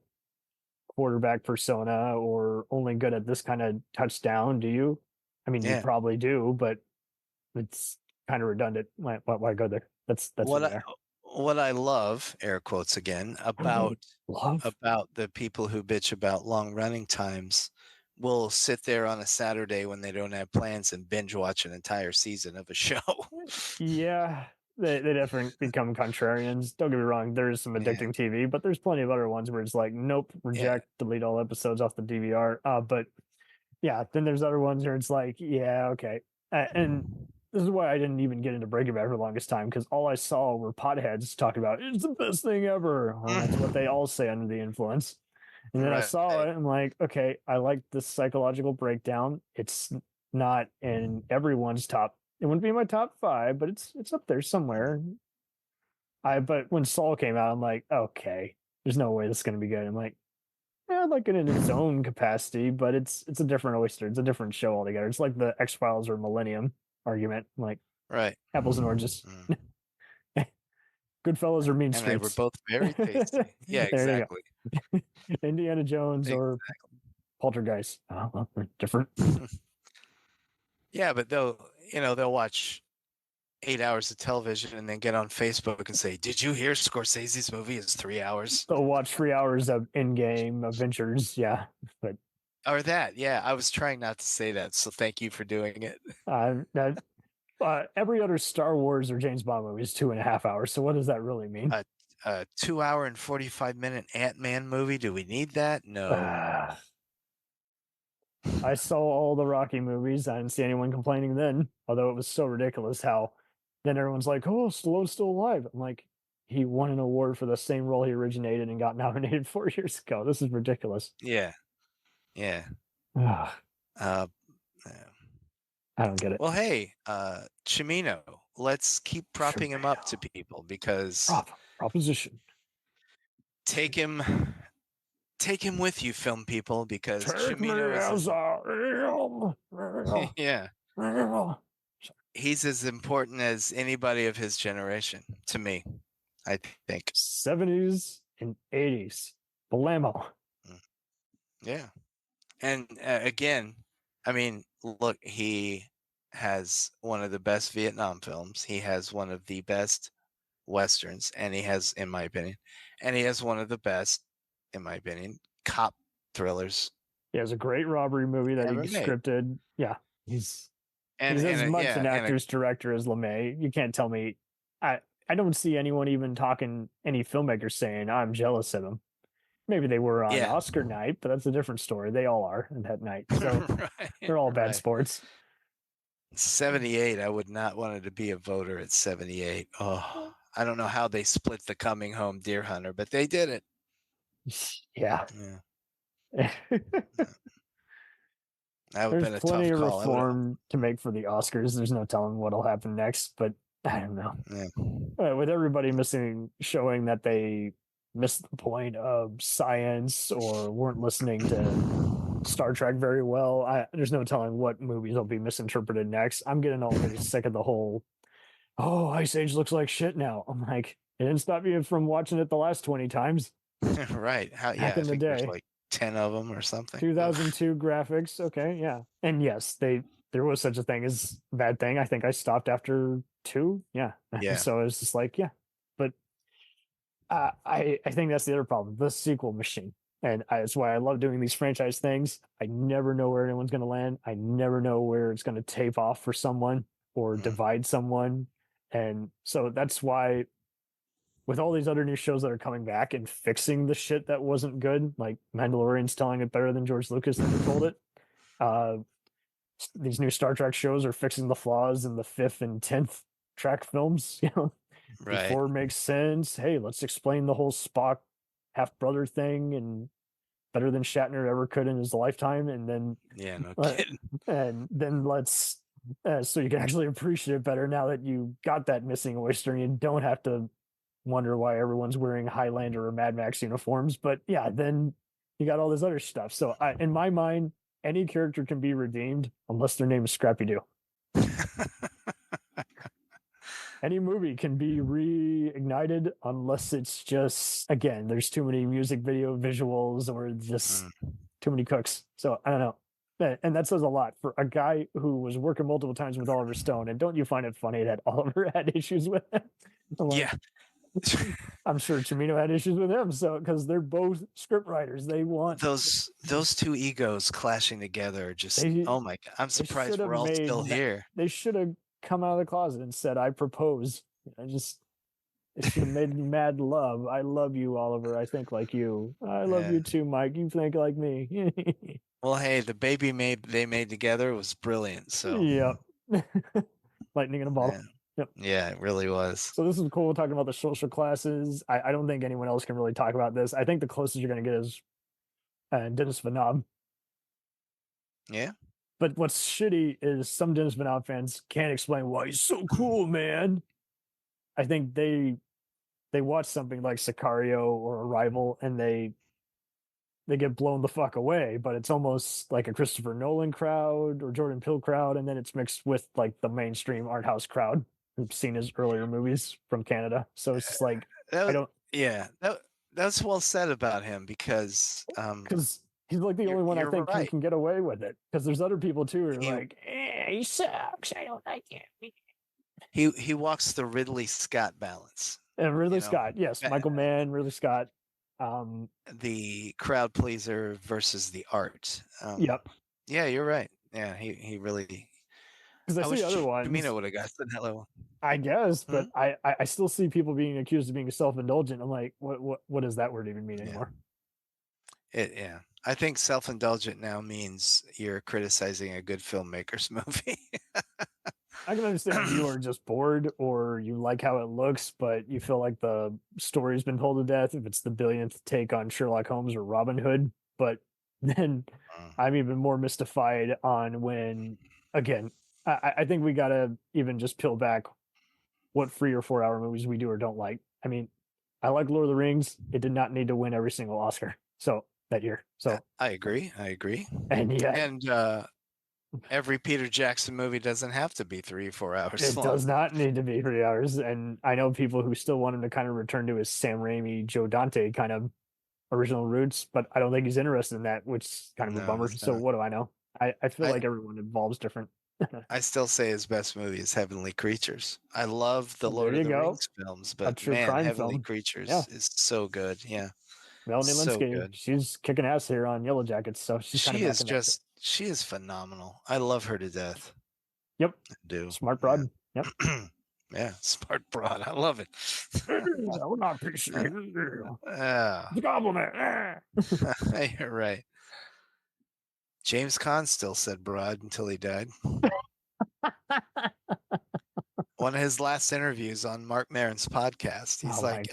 quarterback persona or only good at this kind of touchdown, do you? I mean, you probably do, but it's kind of redundant. Why go there? That's what I love, air quotes again, about the people who bitch about long running times will sit there on a Saturday when they don't have plans and binge watch an entire season of a show. Yeah, they definitely become contrarians. Don't get me wrong, there's some addicting TV, but there's plenty of other ones where it's like, nope, reject, delete all episodes off the DVR. But yeah, then there's other ones where it's like, yeah, okay. And this is why I didn't even get into Breaking Bad for the longest time, because all I saw were potheads talking about it's the best thing ever. Well, that's what they all say under the influence. And then I saw it, and I'm like, okay, I like this psychological breakdown. It's not in everyone's top. It wouldn't be in my top 5, but it's up there somewhere. But when Saul came out, I'm like, okay, there's no way this is going to be good. I'm like, yeah, I like it in its own capacity, but it's a different oyster. It's a different show altogether. It's like the X-Files or Millennium argument, like right, apples and oranges. Goodfellas or Mean And they were Streets. both very tasty. Yeah, There you exactly. go. Indiana Jones or Poltergeist. Well, they're different. Yeah, but they'll watch 8 hours of television and then get on Facebook and say, "Did you hear Scorsese's movie is 3 hours?" They'll watch 3 hours of in-game adventures. Yeah, but Or that. Yeah, I was trying not to say that, so thank you for doing it. every other Star Wars or James Bond movie is 2.5 hours. So what does that really mean? A 2 hour and 45-minute Ant-Man movie. Do we need that? No. I saw all the Rocky movies. I didn't see anyone complaining then, although it was so ridiculous how then everyone's like, "Oh, Stallone's still alive." I'm like, he won an award for the same role he originated and got nominated 4 years ago. This is ridiculous. Yeah. Yeah. Ugh, Yeah. I don't get it. Well, hey, Cimino, let's keep propping him up to people because proposition. Take him with you, film people, because Take me Cimino as is I am. yeah. He's as important as anybody of his generation to me, I think. 70s and 80s. Blammo. Yeah. And again, I mean, look, he has one of the best Vietnam films. He has one of the best Westerns, and he has, in my opinion, and he has one of the best, in my opinion, cop thrillers. He has a great robbery movie that he Ever made. scripted. Yeah. He's And as much yeah, an actor's director as LeMay. You can't tell me. I don't see anyone even talking, any filmmakers saying, "I'm jealous of him." Maybe they were on Yeah. Oscar night, but that's a different story. They all are on that night. So Right, they're all bad right. sports. 78, I would not want to be a voter at 78. Oh, I don't know how they split the Coming Home Deer Hunter, but they did it. Yeah. Yeah. That would have been There's a plenty tough of call. reform to make for the Oscars. There's no telling what'll happen next, but I don't know. Yeah. With everybody showing that they missed the point of science or weren't listening to Star Trek very well, there's no telling what movies will be misinterpreted next. I'm getting all pretty sick of the whole, "Oh, Ice Age looks like shit now." I'm like, it didn't stop you from watching it the last 20 times. Right. Back in the think day. there's like 10 of them or something. 2002 graphics. Okay, yeah. And yes, there was such a thing as bad thing. I think I stopped after 2. Yeah. Yeah. So it's just like, yeah. But I think that's the other problem, the sequel machine. And that's why I love doing these franchise things. I never know where anyone's going to land. I never know where it's going to tape off for someone or divide someone. And so that's why with all these other new shows that are coming back and fixing the shit that wasn't good, like Mandalorian's telling it better than George Lucas ever told it. These new Star Trek shows are fixing the flaws in the 5th and 10th Trek films. Right. Before it makes sense. Hey, let's explain the whole Spock half-brother thing and better than Shatner ever could in his lifetime. And then no kidding. And then let's so you can actually appreciate it better now that you got that missing oyster and you don't have to wonder why everyone's wearing Highlander or Mad Max uniforms. But yeah, then you got all this other stuff. So in my mind, any character can be redeemed unless their name is Scrappy Doo. Any movie can be reignited unless it's just, again, there's too many music video visuals or just too many cooks. So I don't know. And that says a lot for a guy who was working multiple times with Oliver Stone. And don't you find it funny that Oliver had issues with him? Yeah. I'm sure Cimino had issues with him. So because they're both script writers, they want those two egos clashing together. Just oh my god! I'm surprised we're all still here. They should have come out of the closet and said, "I propose." It should have made mad love. I love you, Oliver. I think like you. I love you too, Mike. You think like me. Well, hey, the baby they made together was brilliant. So yep. Lightning in a bottle. Yeah. Yep. Yeah, it really was. So this is cool talking about the social classes. I don't think anyone else can really talk about this. I think the closest you're going to get is Dennis Vanob. Yeah. But what's shitty is some Dennis Vanob fans can't explain why he's so cool, man. I think they watch something like Sicario or Arrival and they get blown the fuck away, but it's almost like a Christopher Nolan crowd or Jordan Peele crowd, and then it's mixed with like the mainstream art house crowd. who've seen his earlier movies from Canada. So it's just like That, I don't. Yeah, that's well said about him because Because he's like the only one I you're think who right. can get away with it. Because there's other people too who are He- like, he sucks. I don't like him. He walks the Ridley Scott balance. And Ridley You know, Scott, yes, ba- Michael Mann, Ridley Scott. The crowd pleaser versus the art. Yep. Yeah, you're right. Yeah, he really. Because I see wish other ones. Cimino would have got to that level. I guess, but I still see people being accused of being self-indulgent. I'm like, what does that word even mean anymore? Yeah. I think self-indulgent now means you're criticizing a good filmmaker's movie. I can understand if you are just bored or you like how it looks, but you feel like the story's been told to death. If it's the billionth take on Sherlock Holmes or Robin Hood, but then I'm even more mystified on when, again, I think we gotta even just peel back what 3 or 4 hour movies we do or don't like. I mean, I like Lord of the Rings. It did not need to win every single Oscar that year. So I agree. and yeah, And every Peter Jackson movie doesn't have to be 3 or 4 hours it long. does not need to be 3 hours. And I know people who still want him to kind of return to his Sam Raimi, Joe Dante kind of original roots, but I don't think he's interested in that, which is kind of a bummer. So what do I know? I feel like everyone involves different. I still say his best movie is Heavenly Creatures. I love the Lord of the Rings films, but man, Heavenly Creatures is so good. Yeah. Melanie So Linsky, good. she's kicking ass here on Yellow Jackets, so she's kind of she is phenomenal. I love her to death. Yep. I do. Smart broad. Yeah. Yep. Yeah, smart broad. I love it. We're not PC. It's a compliment. You're right. James Caan still said broad until he died. One of his last interviews on Mark Maron's podcast, he's like,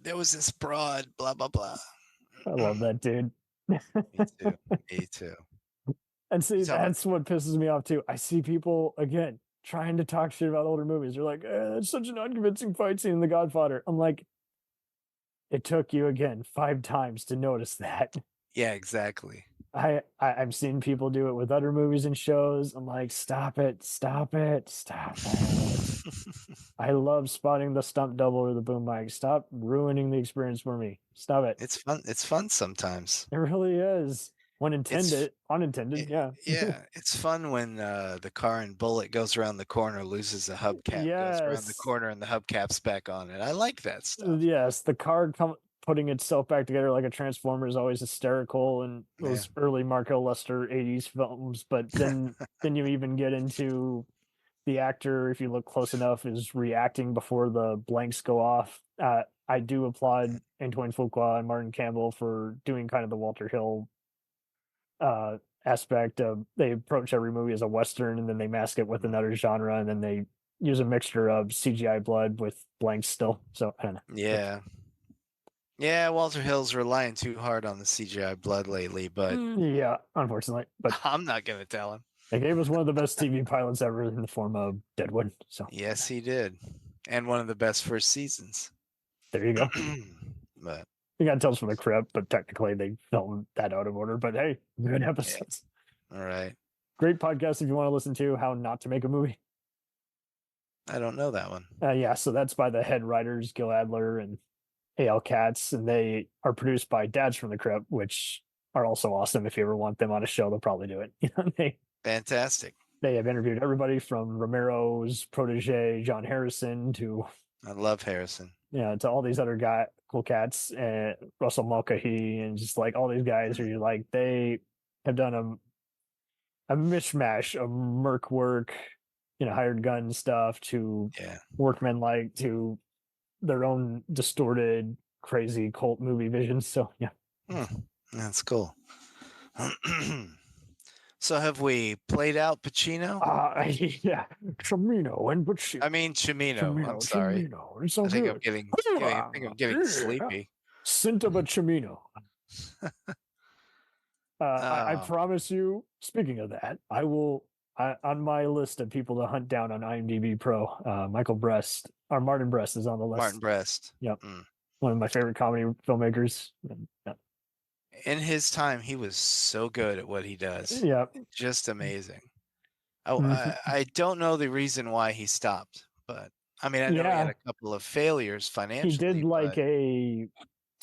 there was this broad, blah, blah, blah. I love that dude. Me too. And see, that's what pisses me off too. I see people, again, trying to talk shit about older movies. They're like, it's such an unconvincing fight scene in The Godfather. I'm like, it took you, again, 5 times to notice that. Yeah, exactly. I've seen people do it with other movies and shows. I'm like, stop it. I love spotting the stump double or the boom mic. Stop ruining the experience for me. Stop it. It's fun sometimes. It really is. When unintended, yeah. Yeah, it's fun when the car in Bullet goes around the corner, loses a hubcap, goes around the corner, and the hubcap's back on it. I like that stuff. Yes, the car putting itself back together like a transformer is always hysterical in those early Marco Lester 80s films. But then you even get into the actor, if you look close enough, is reacting before the blanks go off. I do applaud Antoine Fuqua and Martin Campbell for doing kind of the Walter Hill aspect of they approach every movie as a Western and then they mask it with another genre and then they use a mixture of CGI blood with blanks still. So I don't know. Yeah, Walter Hill's relying too hard on the CGI blood lately, but yeah, unfortunately. But I'm not gonna tell him. They gave us one of the best TV pilots ever in the form of Deadwood. So yes, he did, and one of the best first seasons. There you go. But you got Tales from the Crypt, but technically they filmed that out of order. But hey, good episodes. All right, great podcast if you want to listen to how not to make a movie. I don't know that one. Yeah, so that's by the head writers Gil Adler and A.L. Katz, and they are produced by Dads from the Crypt, which are also awesome. If you ever want them on a show, they'll probably do it. Fantastic. They have interviewed everybody from Romero's protege, John Harrison, to I love Harrison. Yeah, to all these other cool cats, and Russell Mulcahy, and just like all these guys who you're like, they have done a mishmash of merc work, hired gun stuff to workmen to their own distorted, crazy cult movie visions. So yeah. That's cool. So have we played out Pacino? Yeah, Cimino and Pacino. I mean Cimino. I'm sorry. Cimino. So I think I'm getting sleepy. Cinta Cimino. I promise you. Speaking of that, I will. On my list of people to hunt down on IMDb Pro, Michael Brest or Martin Brest is on the list. Martin Brest. Yep. One of my favorite comedy filmmakers. Yeah. In his time, he was so good at what he does. Yeah. Just amazing. I don't know the reason why he stopped, But I mean, I know he had Yeah. a couple of failures He financially. did like but a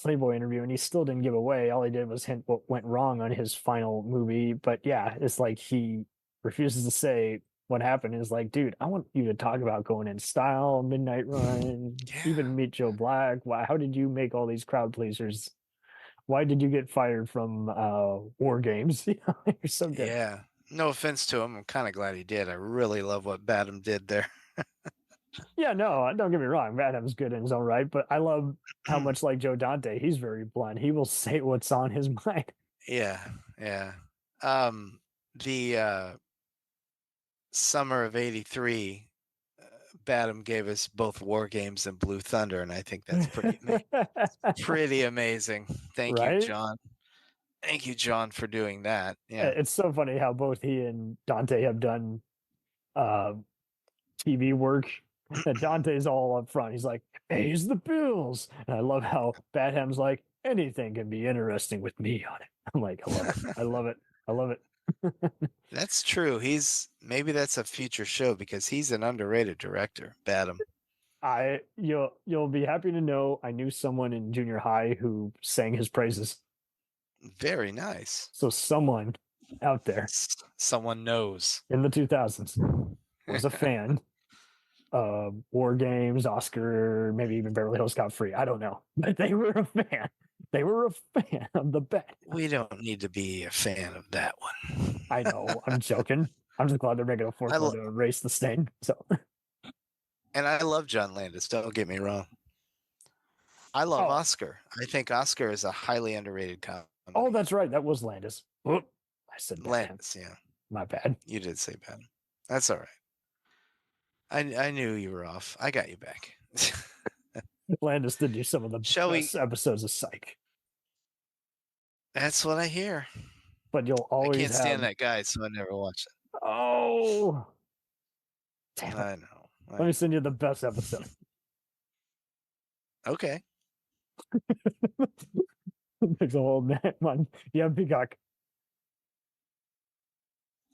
Playboy interview and he still didn't give away. All he did was hint what went wrong on his final movie. But yeah, it's like he refuses to say what happened. Is like, dude, I want you to talk about Going in Style, Midnight Run, even Meet Joe Black. Why? How did you make all these crowd pleasers? Why did you get fired from War Games? You're so good. Yeah. No offense to him. I'm kind of glad he did. I really love what Badham did there. Yeah, no, don't get me wrong. Adam's good in his own right, but I love how much like Joe Dante, he's very blunt. He will say what's on his mind. Yeah. Yeah. The summer of '83, Badham gave us both War Games and Blue Thunder, and I think that's pretty amazing. Thank you, Right? John. Thank you, John, for doing that. Yeah. It's so funny how both he and Dante have done TV work. And Dante's all up front. He's like, "Pays the bills." And I love how Badham's like, "Anything can be interesting with me on it." I'm like, I love it. I love it. I love it. That's true. Maybe that's a future show because he's an underrated director, Badham. You'll be happy to know I knew someone in junior high who sang his praises. Very nice. So someone out there, someone knows in the 2000s, was a fan of War Games, Oscar, maybe even Beverly Hills Cop Free. I don't know, but they were a fan. They were a fan of the bet. We don't need to be a fan of that one. I know. I'm joking. I'm just glad they're making a fourth one to erase the stain. So, and I love John Landis. Don't get me wrong. I love Oscar. I think Oscar is a highly underrated comedy. Oh, that's right. That was Landis. Whoop. I said Landis. Yeah, my bad. You did say bad. That's all right. I knew you were off. I got you back. Landis did do some of the best episodes of Psych. That's what I hear. But you'll always I can't stand that guy, so I never watched it. Oh, damn it. I know. Let me send you the best episode. Okay. There's a whole one. Yeah, Peacock.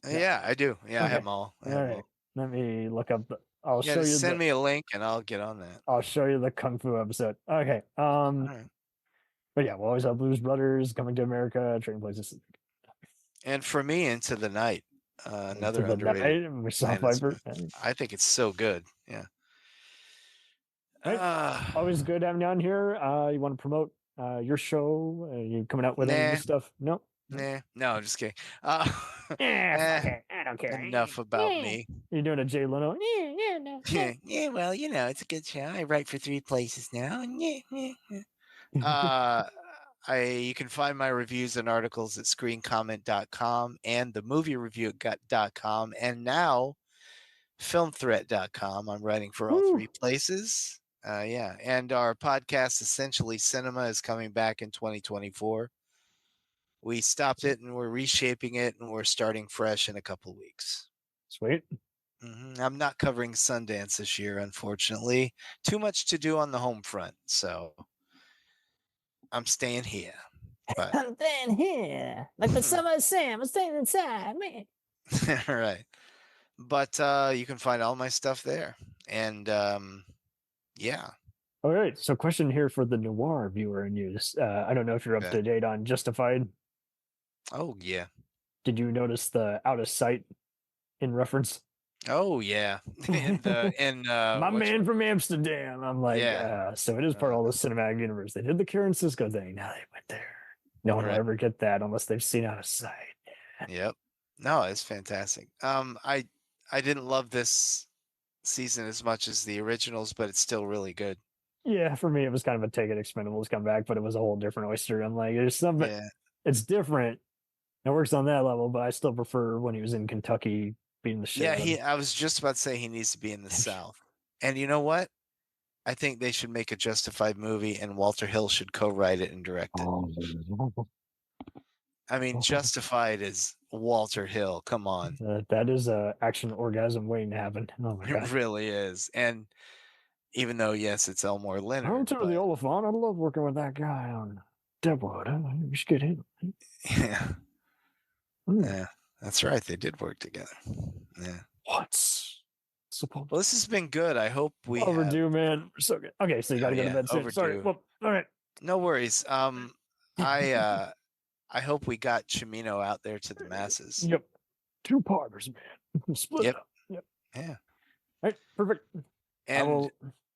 Yeah, I do. Yeah, okay. I have them all. All right. Let me look up I'll show you. Send me a link and I'll get on that. I'll show you the Kung Fu episode. Okay. All right. But yeah, we'll always have Blues Brothers, Coming to America, Trading Places. And For Me, Into the Night. Another Into the underrated. Night, I think it's so good. Yeah. Right. Always good having you on here. You want to promote your show? You coming out with any new stuff? No. Nah, no, I'm just kidding. I don't care. Enough about me. You're doing a Jay Leno. Yeah, well, it's a good show. I write for 3 places now. You can find my reviews and articles at screencomment.com and themoviereview.com and now filmthreat.com. I'm writing for all 3 places. And our podcast, Essentially Cinema, is coming back in 2024. We stopped it and we're reshaping it and we're starting fresh in a couple weeks. Sweet. I'm not covering Sundance this year, unfortunately. Too much to do on the home front, so I'm staying here. But... I'm staying here. Like the summer Sam, I'm staying inside, man. All right. But you can find all my stuff there. And yeah. All right. So question here for the noir viewer and you. I don't know if you're up to date on Justified. Oh, yeah. Did you notice the out of sight in reference? Oh, yeah. My man from Amsterdam. I'm like, so it is part of the cinematic universe. They did the Karen Cisco thing. Now they went there. No one will ever get that unless they've seen out of sight. Yep. No, it's fantastic. I didn't love this season as much as the originals, but it's still really good. Yeah, for me, it was kind of a Take It Expendables comeback, but it was a whole different oyster. I'm like, there's something. Yeah. It's different. It works on that level, but I still prefer when he was in Kentucky beating the shit. Yeah, I was just about to say he needs to be in the South. And you know what? I think they should make a Justified movie, and Walter Hill should co-write it and direct it. I mean, Justified is Walter Hill. Come on. That is a action orgasm waiting to happen. Oh my God. It really is. And even though, yes, it's Elmore Leonard. I'm to the Oliphant. I love working with that guy on Deadwood. We should get him. Yeah. Yeah, that's right. They did work together. Yeah. What's Well, this has been good. I hope we overdue, man. We're so good. Okay, so you got to go to bed soon. Sorry. overdue. Well, all right. No worries. I hope we got Cimino out there to the masses. Yep. 2-parters, man. Split Yep. up. Yep. Yeah. All right. Perfect. And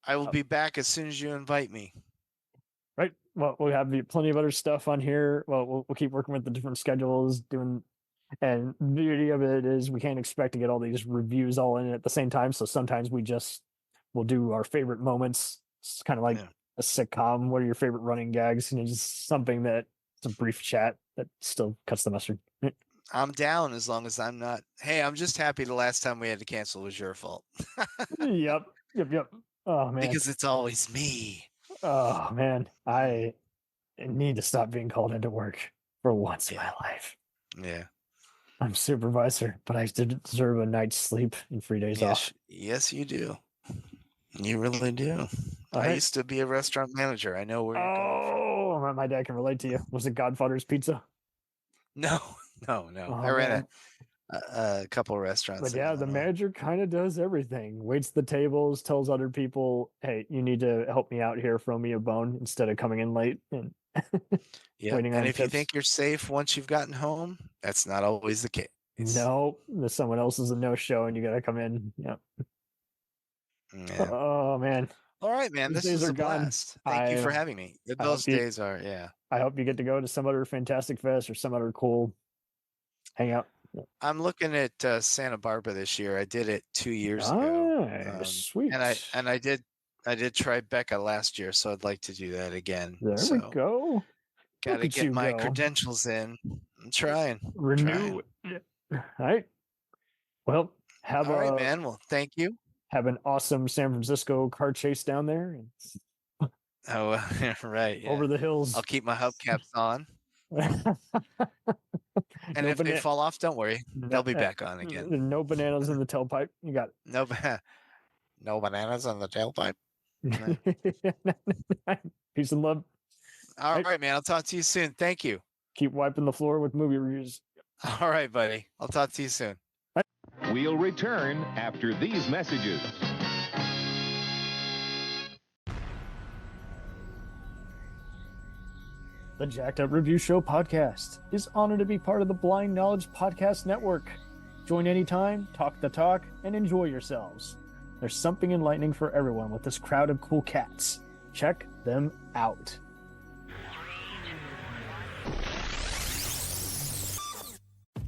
I will be back as soon as you invite me. Right. Well, we'll have plenty of other stuff on here. Well, we'll keep working with the different schedules, and the beauty of it is we can't expect to get all these reviews all in at the same time. So sometimes we'll do our favorite moments. It's kind of like a sitcom. What are your favorite running gags? Just something that it's a brief chat that still cuts the mustard. I'm down as long as I'm not. Hey, I'm just happy the last time we had to cancel was your fault. Yep. Oh man. Because it's always me. Oh man, I need to stop being called into work for once in my life. Yeah. I'm supervisor, but I deserve a night's sleep and 3 days off. Yes, you do. You really do. I used to be a restaurant manager. I know where you're going from. My dad can relate to you. Was it Godfather's Pizza? No. Oh, I ran a couple of restaurants. But yeah, the manager kind of does everything. Waits the tables, tells other people, "Hey, you need to help me out here, throw me a bone," instead of coming in late and waiting on and if you tips. think you're safe once you've gotten home, that's not always the case. No, someone else is a no-show and you got to come in. Yep. Yeah. Oh man. All right, man. These This days was are a gone. blast. Thank you for having me. Those days are, yeah. I hope you get to go to some other Fantastic Fest or some other cool hangout. I'm looking at Santa Barbara this year. I did it 2 years ago. Sweet. And I did Tribeca last year, so I'd like to do that again. There we go. Got to get my credentials in. I'm trying. Renew. All right. Well, all right, man. Well, thank you. Have an awesome San Francisco car chase down there. Oh, right. Yeah. Over the hills. I'll keep my hubcaps on. And if they fall off, don't worry. They'll be back on again. No bananas in the tailpipe. You got it. No bananas in the tailpipe. Peace and love. All right, man. I'll talk to you soon. Thank you. Keep wiping the floor with movie reviews. All right, buddy. I'll talk to you soon. We'll return after these messages. The Jacked Up Review Show podcast is honored to be part of the Blind Knowledge Podcast Network. Join anytime, talk the talk, and enjoy yourselves. There's something enlightening for everyone with this crowd of cool cats. Check them out.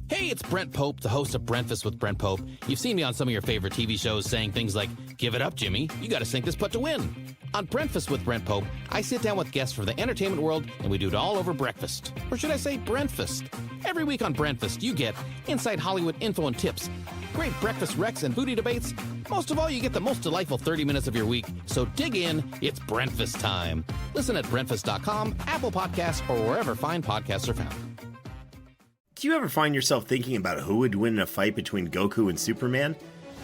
Hey, it's Brent Pope, the host of Breakfast with Brent Pope. You've seen me on some of your favorite TV shows saying things like, "Give it up, Jimmy. You got to sink this putt to win." On Breakfast with Brent Pope, I sit down with guests from the entertainment world, and we do it all over breakfast. Or should I say Brentfast? Every week on Brentfast, you get inside Hollywood info and tips, great breakfast recs and booty debates. Most of all, you get the most delightful 30 minutes of your week. So dig in. It's Brentfast time. Listen at Brentfast.com, Apple Podcasts, or wherever fine podcasts are found. Do you ever find yourself thinking about who would win in a fight between Goku and Superman?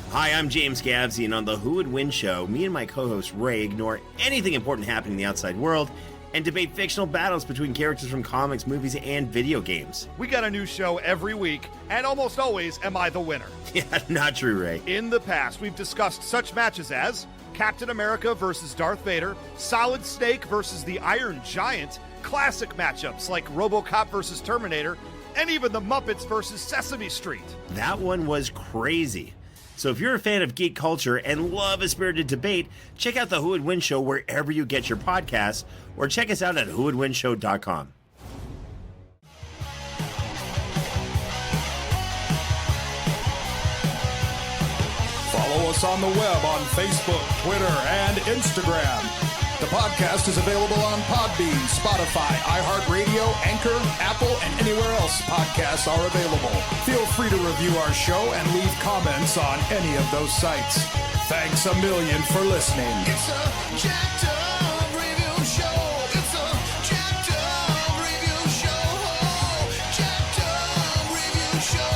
Hi, I'm James Gavsey, and on the Who Would Win show, me and my co-host Ray ignore anything important happening in the outside world and debate fictional battles between characters from comics, movies, and video games. We got a new show every week, and almost always am I the winner. Yeah, not true, Ray. In the past, we've discussed such matches as Captain America versus Darth Vader, Solid Snake versus the Iron Giant, classic matchups like RoboCop versus Terminator, and even the Muppets versus Sesame Street. That one was crazy. So if you're a fan of geek culture and love a spirited debate, check out the Who Would Win show wherever you get your podcasts, or check us out at whowouldwinshow.com. Follow us on the web on Facebook, Twitter, and Instagram. The podcast is available on Podbean, Spotify, iHeartRadio, Anchor, Apple, and anywhere else podcasts are available. Feel free to review our show and leave comments on any of those sites. Thanks a million for listening. It's a jacked up review show. It's a jacked up review show. Jacked up review show.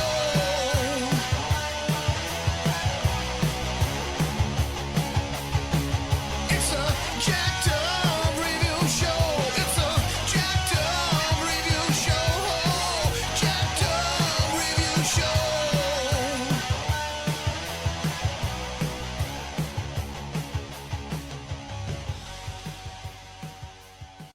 It's a jacked